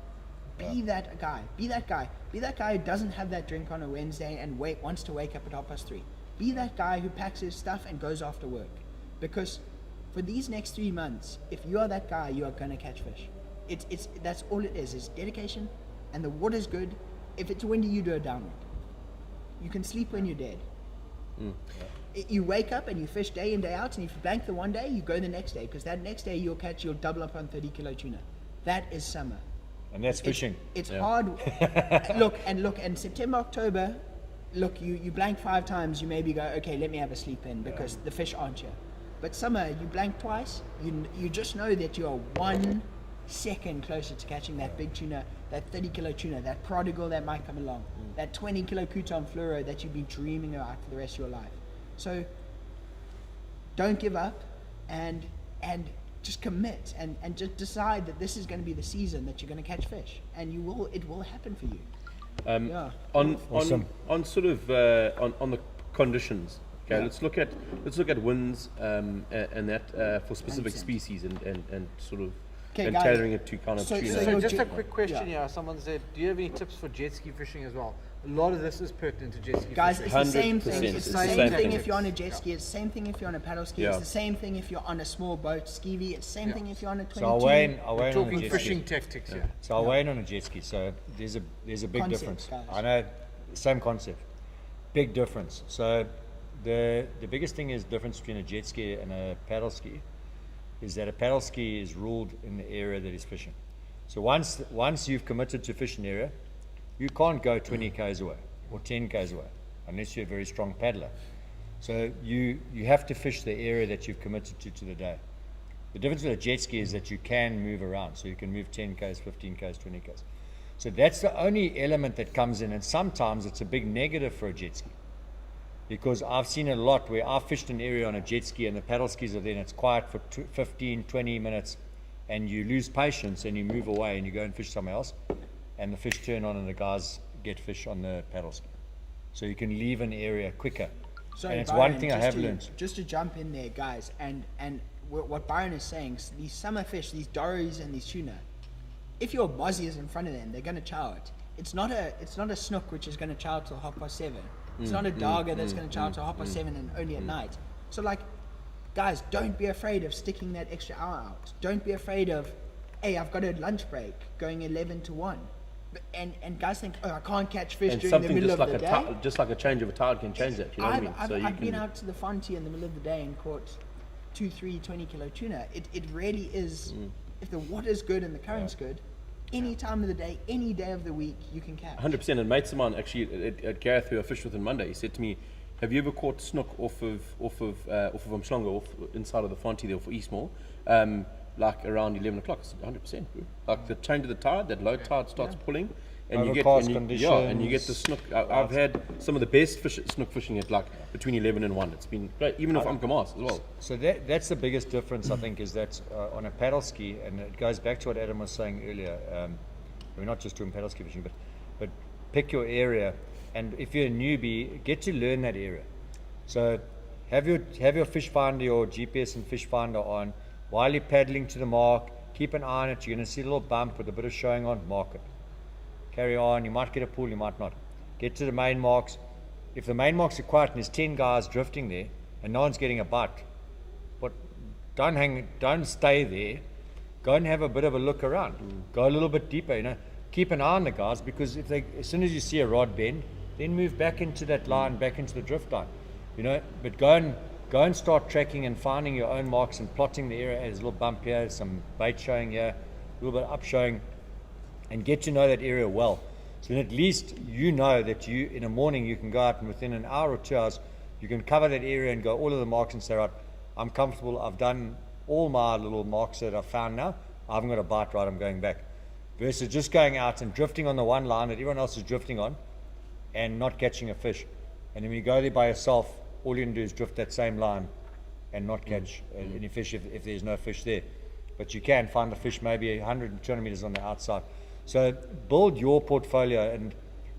be that guy who doesn't have that drink on a Wednesday and wants to wake up at 3:30. Be that guy who packs his stuff and goes after work, because for these next 3 months, if you are that guy, you are going to catch fish. It's that's all it is dedication, and the water's good. If it's windy, you do a downwind. You can sleep when you're dead. You wake up and you fish day in, day out, and if you blank the one day, you go the next day, because that next day you'll double up on 30 kilo tuna. That is summer. And that's fishing. It's hard. Look, and September, October, you blank 5 times, you maybe go, okay, let me have a sleep in, because the fish aren't here. But summer, you blank twice, you just know that you are 1 second closer to catching that big tuna, that 30 kilo tuna, that prodigal that might come along, that 20 kilo Kuton fluoro that you've been dreaming about for the rest of your life. So don't give up, and just commit, and just decide that this is going to be the season that you're going to catch fish, and it will happen for you. On sort of on the conditions. Okay, let's look at winds and that for specific 100%. Species and sort of and guys, tailoring it to kind of tuna. So just a quick question here. Someone said, do you have any tips for jet ski fishing as well? A lot of this is pertinent to jet ski guys, fishing. Guys, it's the same thing. It's the same thing if you're on a jet ski. It's the same thing if you're on a paddle ski. It's the same thing if you're on a small boat, skivvy. It's the same thing if you're on a 22. So I'll weigh talking on a jet fishing ski. tactics here. So I'll weigh in on a jet ski. So there's a big Concept, difference. Guys. I know, same concept. Big difference. So the biggest thing is difference between a jet ski and a paddle ski is that a paddle ski is ruled in the area that is fishing. So once you've committed to fish an area, you can't go 20 k's away or 10 k's away unless you're a very strong paddler. So you have to fish the area that you've committed to the day. The difference with a jet ski is that you can move around, so you can move 10 k's, 15 k's, 20 k's. So that's the only element that comes in, and sometimes it's a big negative for a jet ski. Because I've seen it a lot where I've fished an area on a jet ski and the paddle skis are there and it's quiet for 15, 20 minutes and you lose patience and you move away and you go and fish somewhere else and the fish turn on and the guys get fish on the paddle ski. So you can leave an area quicker. So and it's Byron, one thing I have learned. Just to jump in there, guys, and what Byron is saying, these summer fish, these dories and these tuna, if your mozzie is in front of them, they're going to chow it. It's not a snook which is going to chow till 7:30. It's not a darger that's going to chow till 7:30 and only at night. So guys, don't be afraid of sticking that extra hour out. Don't be afraid of, hey, I've got a lunch break going 11 to 1. And guys think, oh, I can't catch fish and during the middle of the day. Just like a change of a tide can change that. You know what I mean? So I've been out to the Fonty in the middle of the day and caught 2, 3, 20 kilo tuna. It really is, if the water's good and the current's good, any time of the day, any day of the week, you can catch. 100%. And mates of mine actually at Gareth, who I fished with on Monday, he said to me, "Have you ever caught snook off of Umhlanga, inside of the Fonty there for Eastmore, like around 11 o'clock?" I said, 100%. Bro. Like the change of the tide, that low tide starts pulling, and you get the snook. I've had some of the best snook fishing at between 11 and 1. It's been great, even off Umkamas as well. So that's the biggest difference, I think, is that on a paddle ski, and it goes back to what Adam was saying earlier. We're not just doing paddle ski fishing, but pick your area, and if you're a newbie, get to learn that area. So have your fish finder, your GPS and fish finder on while you're paddling to the mark. Keep an eye on it. You're going to see a little bump with a bit of showing on. Mark it. Carry on. You might get a pull, you might not. Get to the main marks. If the main marks are quiet and there's 10 guys drifting there and no one's getting a bite, but don't stay there. Go and have a bit of a look around. Go a little bit deeper. Keep an eye on the guys, because as soon as you see a rod bend, then move back into that line, back into the drift line. But go and start tracking and finding your own marks and plotting the area. There's a little bump here, some bait showing here, a little bit up showing, and get to know that area well. So then at least you know that in the morning you can go out and within an hour or 2 hours you can cover that area and go all of the marks and say, right, I'm comfortable. I've done all my little marks that I've found now. I haven't got a bite right, I'm going back. Versus just going out and drifting on the one line that everyone else is drifting on and not catching a fish. And then when you go there by yourself, all you can do is drift that same line and not catch any fish if there's no fish there. But you can find the fish maybe 100, 200 meters on the outside. So build your portfolio and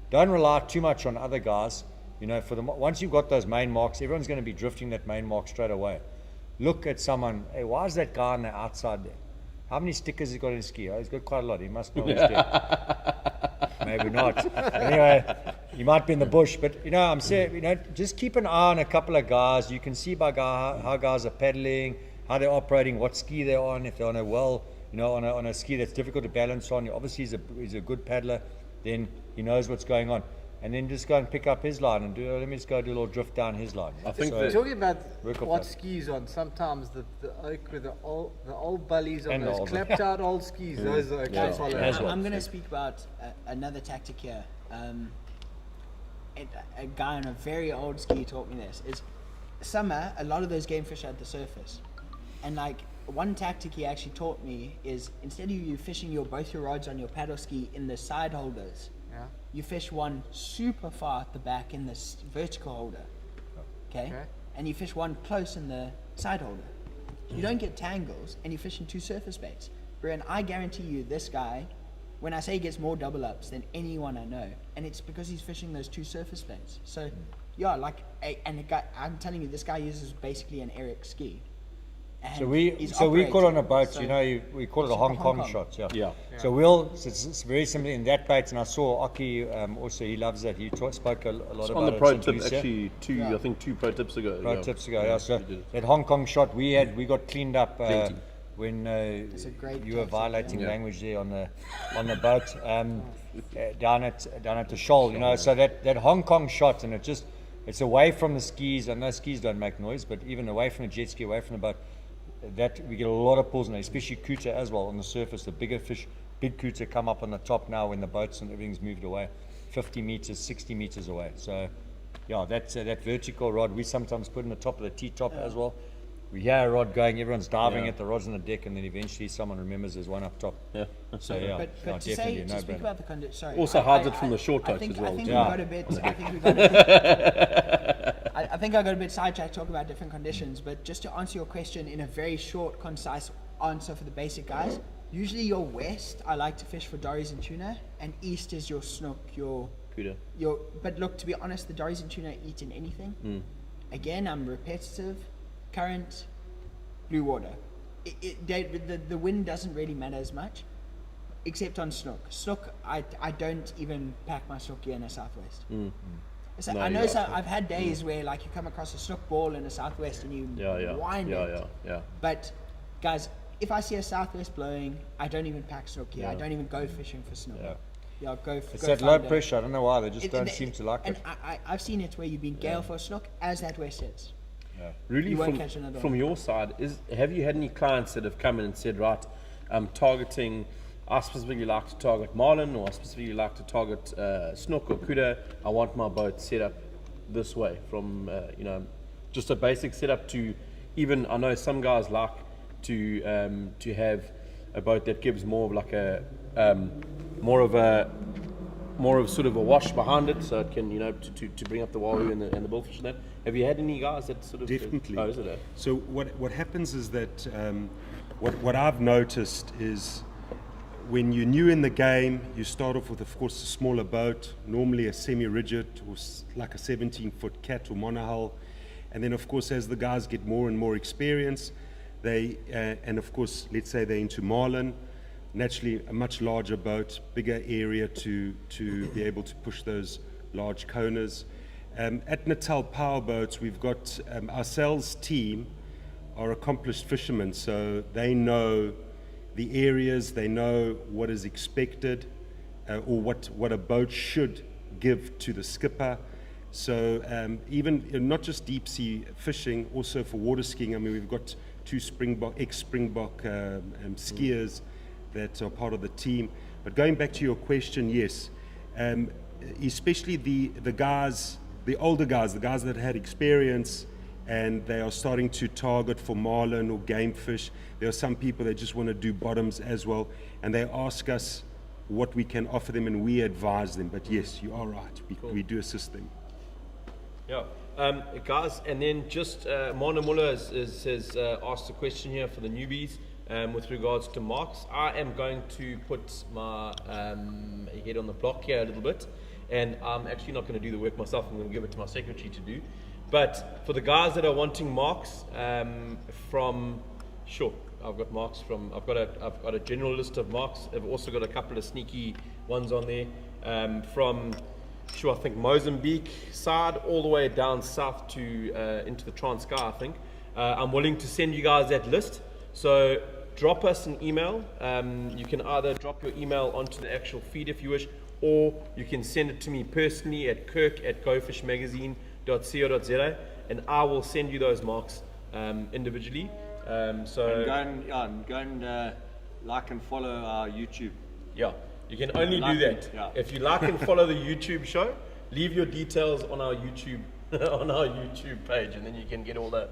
don't rely too much on other guys. You know, once you've got those main marks, everyone's going to be drifting that main mark straight away. Look at someone, hey, why is that guy on the outside there? How many stickers has he got in his ski? Oh, he's got quite a lot. He must know what he's doing. Maybe not. Anyway, you might be in the bush, but you know, I'm saying, you know, just keep an eye on a couple of guys. You can see by how guys are paddling, how they're operating, what ski they're on. If they're on on a ski that's difficult to balance on, obviously he's a good paddler. Then he knows what's going on. And then just go and pick up his line and let me just go do a little drift down his line. I think Talking about Work off what that. skis on, sometimes the oak with the old bullies on And the those old- clapped out old skis, those are okay. Follow. As well. I'm going to speak about another tactic here. A guy on a very old ski taught me this. Is summer, a lot of those game fish are at the surface. And like one tactic he actually taught me is instead of you fishing both your rods on your paddle ski in the side holders, Yeah. you fish one super far at the back in the vertical holder. Okay? And you fish one close in the side holder. You don't get tangles and you fish in two surface baits. And I guarantee you this guy, when I say he gets more double ups than anyone I know, and it's because he's fishing those two surface baits. So yeah, I'm telling you, this guy uses basically an Eric ski. And So we he's caught on a operating. boat, So- you know, we call it a Hong Kong shot. Yeah. So it's very similar in that bait, and I saw Aki also, he loves that. He spoke a lot about on the it pro since tip we was here. actually I think two pro tips ago. Pro tips ago, yeah. So we did. that Hong Kong shot we got cleaned up Plenty. when a great you were tactic, violating yeah. language there on the boat down at the shoal, you know. So that Hong Kong shot, and it's away from the skis. I know skis don't make noise, but even away from the jet ski, away from the boat, that we get a lot of pulls in there, especially kuta as well on the surface. The bigger fish, big kuta, come up on the top now when the boats and everything's moved away, 50 meters, 60 meters away. So yeah, that vertical rod we sometimes put in the top of the T-top as well. We hear a rod going, everyone's diving at the rods on the deck, and then eventually someone remembers there's one up top. Yeah. So yeah, But yeah, to definitely a speak no-brainer. about the condition, sorry. Also hides it from the short I touch think, as well. I think Yeah. we got a bit. I think we got a bit. I think I got a bit sidetracked talking about different conditions, but just to answer your question in a very short, concise answer for the basic guys. Usually, your west, I like to fish for dories and tuna, and east is your snook, Kuda. But look, to be honest, the dories and tuna eat in anything. Again, I'm repetitive. Current, blue water. The wind doesn't really matter as much, except on snook. Snook, I don't even pack my snook gear in a southwest. So No, I know. yeah. So I've had days where like you come across a snook ball in a southwest and you wind it. Yeah. But guys, if I see a southwest blowing, I don't even pack snook gear. I don't even go fishing for snook. It's go that find low a- pressure. I don't know why they just It- don't it- seem to like and it. I've seen it where you've been gale for a snook as that west hits. Really, You won't catch another from one. your side, have you had any clients that have come in and said, right, I'm targeting, I specifically like to target marlin, or I specifically like to target snook or kuda. I want my boat set up this way, from just a basic setup to even, I know some guys like to have a boat that gives more of like a more of sort of a wash behind it, so it can to bring up the wahoo and the bullfish and that. Have you had any guys that sort of Definitely. Oh, is it? So what happens is that what I've noticed is when you're new in the game, you start off with, of course, a smaller boat, normally a semi-rigid or like a 17-foot cat or monohull, and then of course as the guys get more and more experience, they and of course let's say they're into marlin, naturally a much larger boat, bigger area to be able to push those large coners. At Natal Powerboats, we've got our sales team are accomplished fishermen, so they know the areas, they know what is expected, or what a boat should give to the skipper. So even not just deep sea fishing, also for water skiing. I mean, we've got two ex-Springbok skiers that are part of the team. But going back to your question, yes, especially the guys, the older guys, the guys that had experience and they are starting to target for marlin or game fish. There are some people that just want to do bottoms as well, and they ask us what we can offer them, and we advise them. But yes, you are right, we do assist them. Yeah. Guys, and then just Marna Muller has asked a question here for the newbies with regards to marks. I am going to put my head on the block here a little bit, and I'm actually not going to do the work myself. I'm going to give it to my secretary to do. But for the guys that are wanting marks I've got marks from. I've got a general list of marks. I've also got a couple of sneaky ones on there from. I think Mozambique side all the way down south to into the Transkei, I think. I'm willing to send you guys that list. So drop us an email. You can either drop your email onto the actual feed if you wish, or you can send it to me personally at kirk@gofishmagazine.co.za, and I will send you those marks individually. So And go and like and follow our YouTube. yeah. You can only do that if you like and follow the YouTube show. Leave your details on our YouTube page, and then you can get all the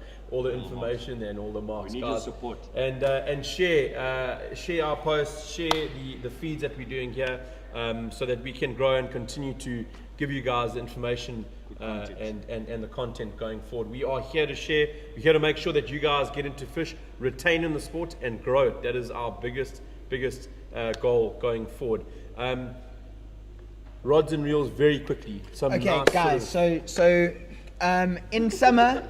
information and all the marks. We need your support. And share our posts, share the feeds that we're doing here, so that we can grow and continue to give you guys the information and the content going forward. We are here to share. We're here to make sure that you guys get into fish, retain in the sport, and grow it. That is our biggest goal going forward. Rods and reels very quickly. Okay, guys. So in summer,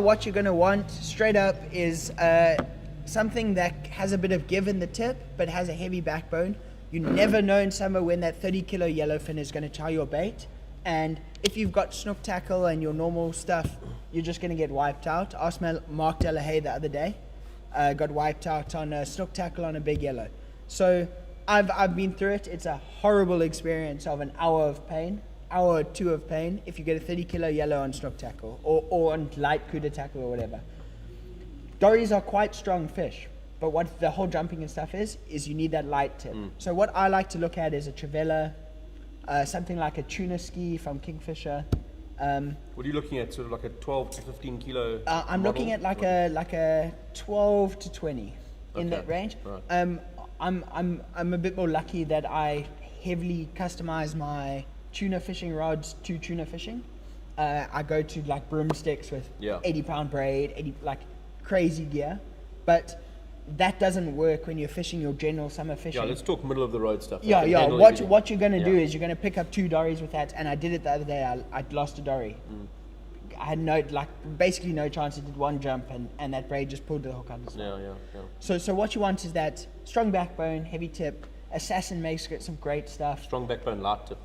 what you're gonna want straight up is something that has a bit of give in the tip, but has a heavy backbone. You never know in summer when that 30-kilo yellowfin is gonna tie your bait, and if you've got snook tackle and your normal stuff, you're just gonna get wiped out. Asked Mark Delahaye the other day. Got wiped out on a snook tackle on a big yellow. So I've been through it. It's a horrible experience of an hour of pain, hour or two of pain if you get a 30-kilo yellow on snook tackle or on light cuda tackle or whatever. Dories are quite strong fish, but what the whole jumping and stuff is you need that light tip. So what I like to look at is a trevella, something like a tuna ski from Kingfisher. What are you looking at? Sort of like a 12 to 15 kilo? I'm model? looking at like a 12 to 20 in that range. Right. I'm a bit more lucky that I heavily customize my tuna fishing rods to tuna fishing. I go to like broomsticks with 80-pound braid, 80 like crazy gear, but that doesn't work when you're fishing your general summer fishing. Yeah, let's talk middle of the road stuff. What you're going to do is you're going to pick up 2 dories with that, and I did it the other day. I'd lost a dory. I had basically no chance. I did one jump, and that braid just pulled the hook out. Yeah. So what you want is that strong backbone, heavy tip. Assassin makes some great stuff. Strong backbone, light tip.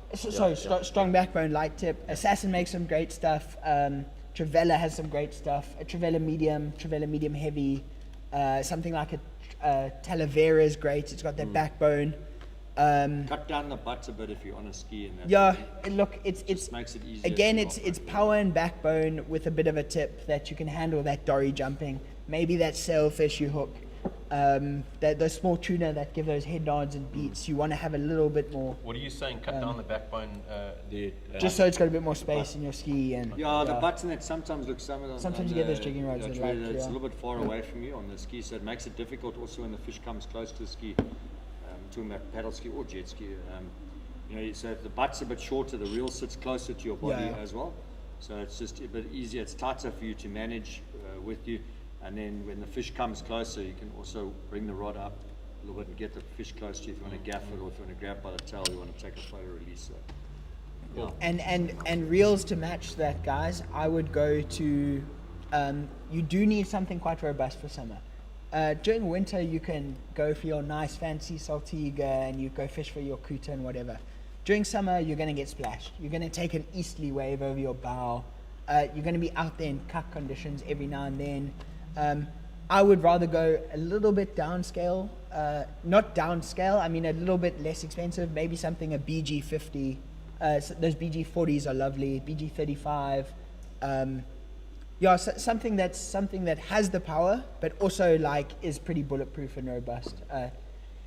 Strong backbone, light tip. Assassin makes some great stuff. Trevella has some great stuff. A Trevella medium heavy. Something like a Talavera is great. It's got that backbone. Cut down the butts a bit if you're on a ski. And that it's makes it easier. Again, it's power and backbone with a bit of a tip that you can handle that dory jumping. Maybe that sailfish you hook. Those small tuna that give those head nods and beats. You want to have a little bit more. What are you saying? Cut down the backbone there. Just so it's got a bit more space in your ski and. The butts in it sometimes look Sometimes you get those jigging rods. It's a little bit far away from you on the ski, so it makes it difficult also when the fish comes close to the ski. Talking about paddle ski or jet ski. So if the butt's a bit shorter, the reel sits closer to your body as well. So it's just a bit easier. It's tighter for you to manage with you. And then when the fish comes closer, you can also bring the rod up a little bit and get the fish close to you if you want to gaff it, or if you want to grab by the tail, you want to take a photo release. And reels to match that, guys. I would go to. You do need something quite robust for summer. During winter, you can go for your nice fancy saltiga and you go fish for your kuta and whatever. During summer, you're going to get splashed. You're going to take an easterly wave over your bow. You're going to be out there in cuck conditions every now and then. I would rather go a little bit downscale, not downscale, I mean a little bit less expensive, maybe something a BG50, those BG40s are lovely, BG35, something that has the power, but also is pretty bulletproof and robust.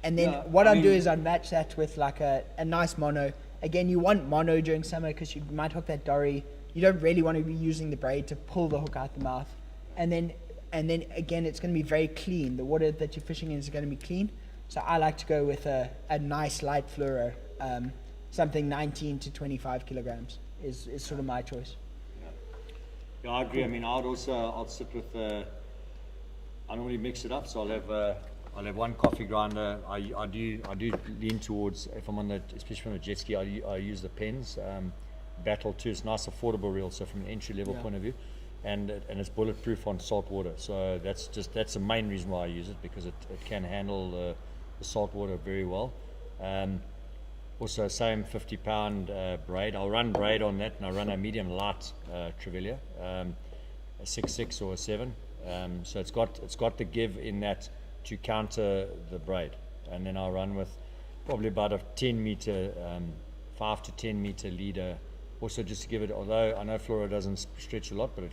And then I'd do is I'd match that with like a nice mono. Again, you want mono during summer because you might hook that dory you don't really want to be using the braid to pull the hook out the mouth. And then again, it's going to be very clean. The water that you're fishing in is going to be clean. So I like to go with a nice light fluoro, something 19 to 25 kilograms is sort of my choice. Yeah, I agree. I mean, I'll sit with, I normally mix it up, so I'll have one coffee grinder. I do lean towards, if I'm on the, especially on a jet ski, I use the pens. Battle 2, it's a nice affordable reel, so from an entry level point of view, and it's bulletproof on salt water. So that's the main reason why I use it, because it can handle the salt water very well. Also, same 50-pound braid. I'll run braid on that, and I run a medium light Trevilla, a 6.6 or a 7. So it's got the give in that to counter the braid, and then I'll run with probably about a 10 meter, 5 to 10 meter leader. Also, just to give it, although I know fluoro doesn't stretch a lot, but it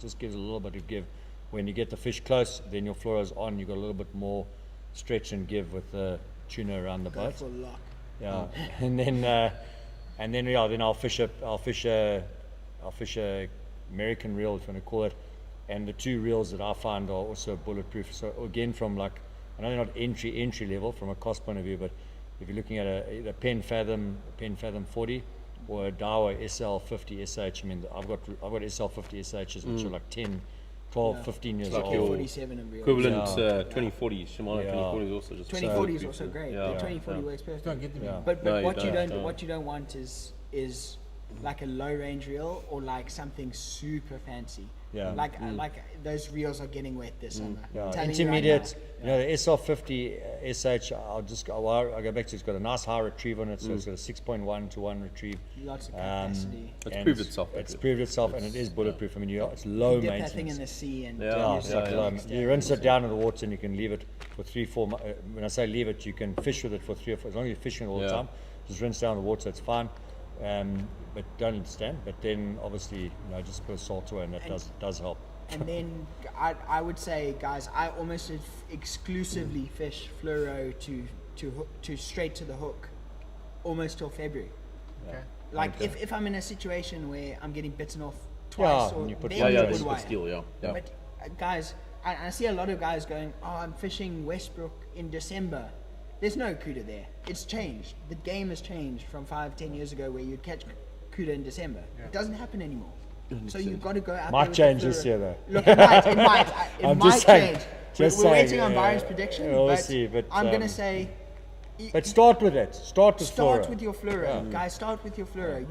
just gives a little bit of give. When you get the fish close, then your fluoro's on. You've got a little bit more stretch and give with the tuna around the boat. For luck. Yeah, and then I'll fish a American reel, if you want to call it, and the two reels that I find are also bulletproof. So again, from like, I know they're not entry level from a cost point of view, but if you're looking at a Pen Fathom 40 or a Daiwa SL50 SH, I mean, I've got SL50 SHs which are like 10, 12, 15 years like old. your 47 and real. Equivalent 2040. Shimano 2040 is also just 2040 is also great. Yeah. The 2040 works perfect. Don't get them. But No, what you don't. don't want is like a low range reel or like something super fancy. Yeah. Like those reels are getting wet this summer. Yeah, I'm telling intermediate, you right the SL50 SH, I'll go back to, it's got a nice high retrieve on it, so it's got a 6.1 to 1 retrieve. now. Lots of capacity. It's and proved itself. It's proved itself, and it is bulletproof. I mean, it's low Dip that thing in maintenance. the sea and Yeah, use yeah, it yeah. the next day. You rinse it down in the water and you can leave it for 3-4 months. When I say leave it, you can fish with it for 3 or 4, as long as you're fishing all the Yeah. time. Just rinse down the water, it's fine. But don't understand. But then obviously, just put a salt away, and that does help. And then I would say, guys, I almost exclusively fish fluoro to straight to the hook, almost till February. Okay. Like if I'm in a situation where I'm getting bitten off twice, Yeah, or and you put then Yeah, you yeah, put this is wire. steel, yeah. But guys, I see a lot of guys going, "Oh, I'm fishing Westbrook in December." There's no CUDA there. It's changed. The game has changed from 5-10 years ago, where you'd catch CUDA in December. It doesn't happen anymore. So you've got to go out. Might there with change the this fluoro. year, though. Look, it might. It I'm might just saying, change. just We're saying, waiting on Byron's prediction, we'll but, see, but, I'm gonna say. But start with it. Start with Start fluoro. with your fluoro, guys. Start with your fluoro.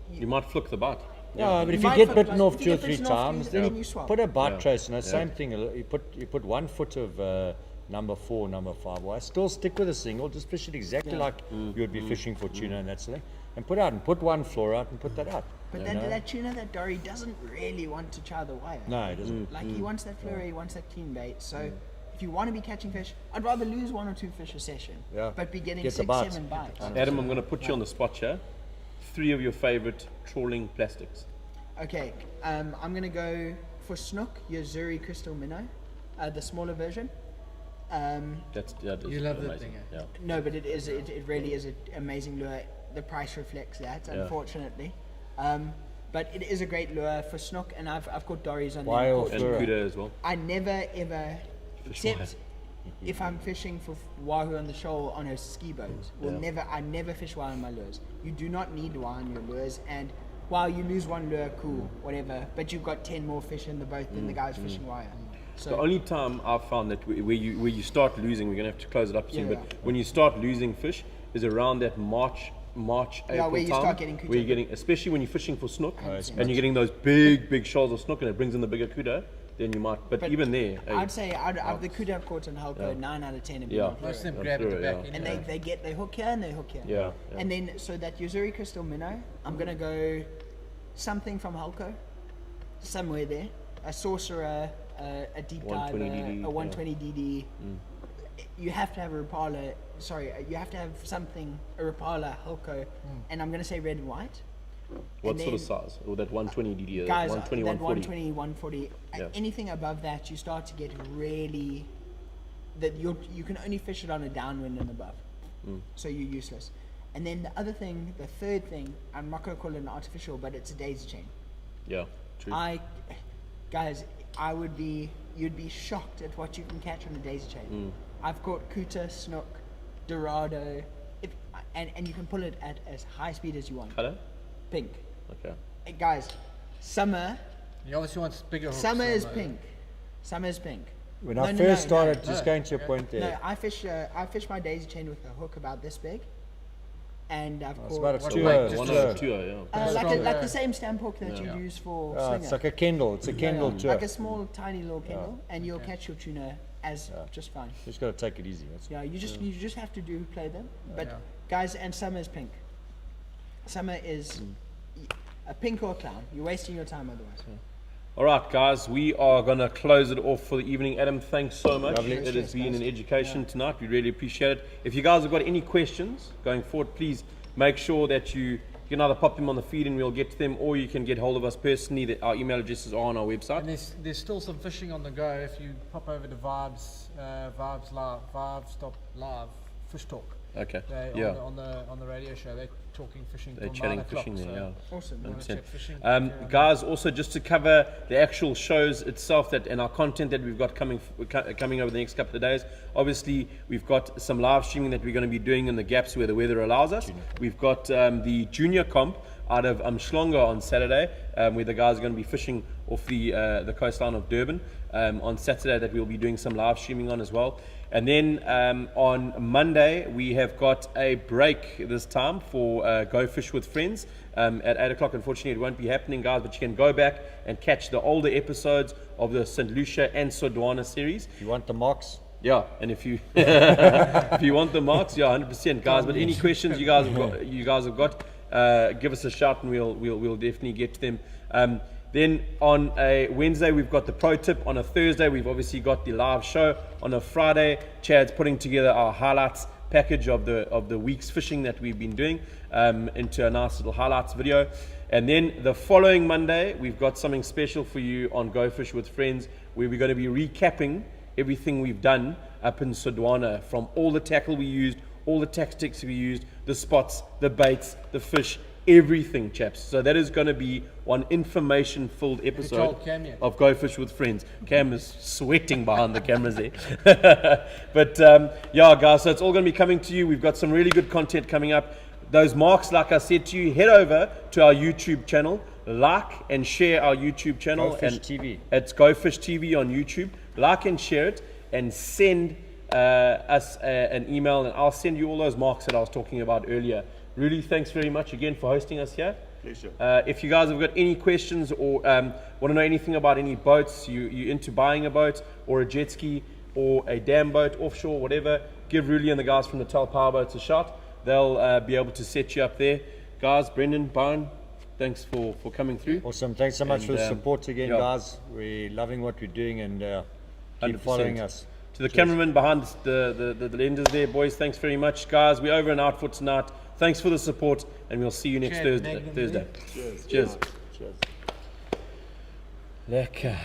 You might flick the bite. Yeah, but if You you might get fuck- bitten off if you 2 or get 3 bitten off, times, then then you swap. put a bite Yeah. trace. Same thing. You put 1 foot of number 4, number 5 wire. Still stick with a single. Just fish it exactly like you would be fishing for tuna and that sort of thing. And put out and put 1 fluoro out and put that out. But You know? that tuna, that dory doesn't really want to chow the wire. No, it doesn't. Like he wants that fluoro, he wants that clean bait. So if you want to be catching fish, I'd rather lose 1 or 2 fish a session. Yeah. But be getting Get the 6, bites. 7 bites. Adam, I'm going to put you on the spot here. 3 of your favorite trawling plastics. Okay, I'm gonna go for snook, your Zuri Crystal Minnow, the smaller version. That is You love that amazing. thing, Yeah. No, but it really is an amazing lure. The price reflects that, Yeah. unfortunately. But it is a great lure for snook, and I've caught dories on Why there. or And fluoro? CUDA as well. I never ever, Fish except if I'm fishing for wahoo on the shoal on a ski boat. I never fish wire on my lures. You do not need wire on your lures, and while you lose 1 lure, cool, whatever. But you've got 10 more fish in the boat than the guys fishing wire. So The only time I've found that where you start losing, we're going to have to close it up soon, Yeah, but yeah. when you start losing fish is around that March, April where you time, start getting CUDA. where you're getting, especially when you're fishing for snook, it's and you're getting those big shoals of snook, and it brings in the bigger CUDA, then you might. But even there, I'd say out of the CUDA I've caught on Hulko, 9 out of 10 have been Yeah. on Most of them fluoro. grab at the fluoro, back yeah. end. And they hook here and they hook here. Yeah, yeah. And then, so that Yuzuri Crystal Minnow, I'm going to go something from Hulko, somewhere there. A Sorcerer, a deep diver, 120 DD, a 120 DD. You have to have a Rapala, you have to have something, a Rapala, Hulko, and I'm going to say red and white. What And sort of then- size? Or that 120 DD, Guys, 120, that 140? 120, 140, Yeah. anything above that, you start to get really, that you can only fish it on a downwind and above. So you're useless. And then the other thing, the third thing, I'm not going to call it an artificial, but it's a daisy chain. Yeah, true. You'd be shocked at what you can catch on a daisy chain. I've caught kuta, snook, dorado, and you can pull it at as high speed as you want. Colour? Pink. Okay. Hey, guys, summer He obviously wants bigger hooks. Summer is so, pink. Summer is pink. When I first started, just going to your point there. No, I fish my daisy chain with a hook about this big, and I've It's caught about a What 2 weight? hour. Just One a- or two, yeah. like the same stamp hook that you use for slinger. It's like a Kendall. It's a Kendall too. Like a small, tiny little Kendall, and you'll catch your tuna as just fine. Just got to take it easy. That's Yeah, you just have to play them. But Yeah. guys, and summer is pink. Summer is a pink or a clown. You're wasting your time otherwise. All right, guys, we are going to close it off for the evening. Adam, thanks so much. Lovely. It has been guys. an education tonight. We really appreciate it. If you guys have got any questions going forward, please make sure that you can either pop them on the feed and we'll get to them, or you can get hold of us personally. Our email addresses are on our website. And there's still some fishing on the go. If you pop over to Vibes Live, Vibes Stop Live, Fish Talk. Okay. They Yeah. on the radio show. They're talking fishing. They're till chatting 9 o'clock, fishing there, so yeah. Awesome. if you wanna 100%. chat fishing, Guys, also just to cover the actual shows itself and our content that we've got coming over the next couple of days. Obviously, we've got some live streaming that we're going to be doing in the gaps where the weather allows us. We've got the junior comp out of Umhlanga on Saturday, where the guys are going to be fishing off the coastline of Durban on Saturday, that we'll be doing some live streaming on as well. And then on Monday, we have got a break this time for Go Fish with Friends at 8 o'clock. Unfortunately, it won't be happening, guys, but you can go back and catch the older episodes of the St. Lucia and Sodwana series. If you want the marks, Yeah, and if you if you want the marks, yeah, 100%, guys. But any questions you guys have got, give us a shout and we'll definitely get to them. Then on a Wednesday, we've got the pro tip. On a Thursday, we've obviously got the live show. On a Friday, Chad's putting together our highlights package of the week's fishing that we've been doing into a nice little highlights video. And then the following Monday, we've got something special for you on Go Fish with Friends, where we're going to be recapping everything we've done up in Sodwana, from all the tackle we used, all the tactics we used, the spots, the baits, the fish, everything, chaps. So that is going to be one information-filled episode told Cam yet? of Go Fish with Friends. Cam is sweating behind the cameras there. But yeah, guys, so it's all going to be coming to you. We've got some really good content coming up. Those marks, like I said to you, head over to our YouTube channel, like and share our YouTube channel. Go Fish and TV. It's Go Fish TV on YouTube. Like and share it, and send us an email, and I'll send you all those marks that I was talking about earlier. Really, thanks very much again for hosting us here. Pleasure. If you guys have got any questions or want to know anything about any boats, you into buying a boat or a jet ski or a dam boat, offshore, whatever, give Ruli and the guys from Natal Powerboats a shot. They'll be able to set you up there. Guys, Brendan, Byron, thanks for coming through. awesome. Thanks so much And, for the support again, yeah. guys. We're loving what we're doing, and keep 100%. following us. To the cameraman behind the lenses there, boys, thanks very much. Guys, we're over and out for tonight. Thanks for the support, and we'll see you next Chad, Thursday. Magnum, Cheers. Cheers. Lekker.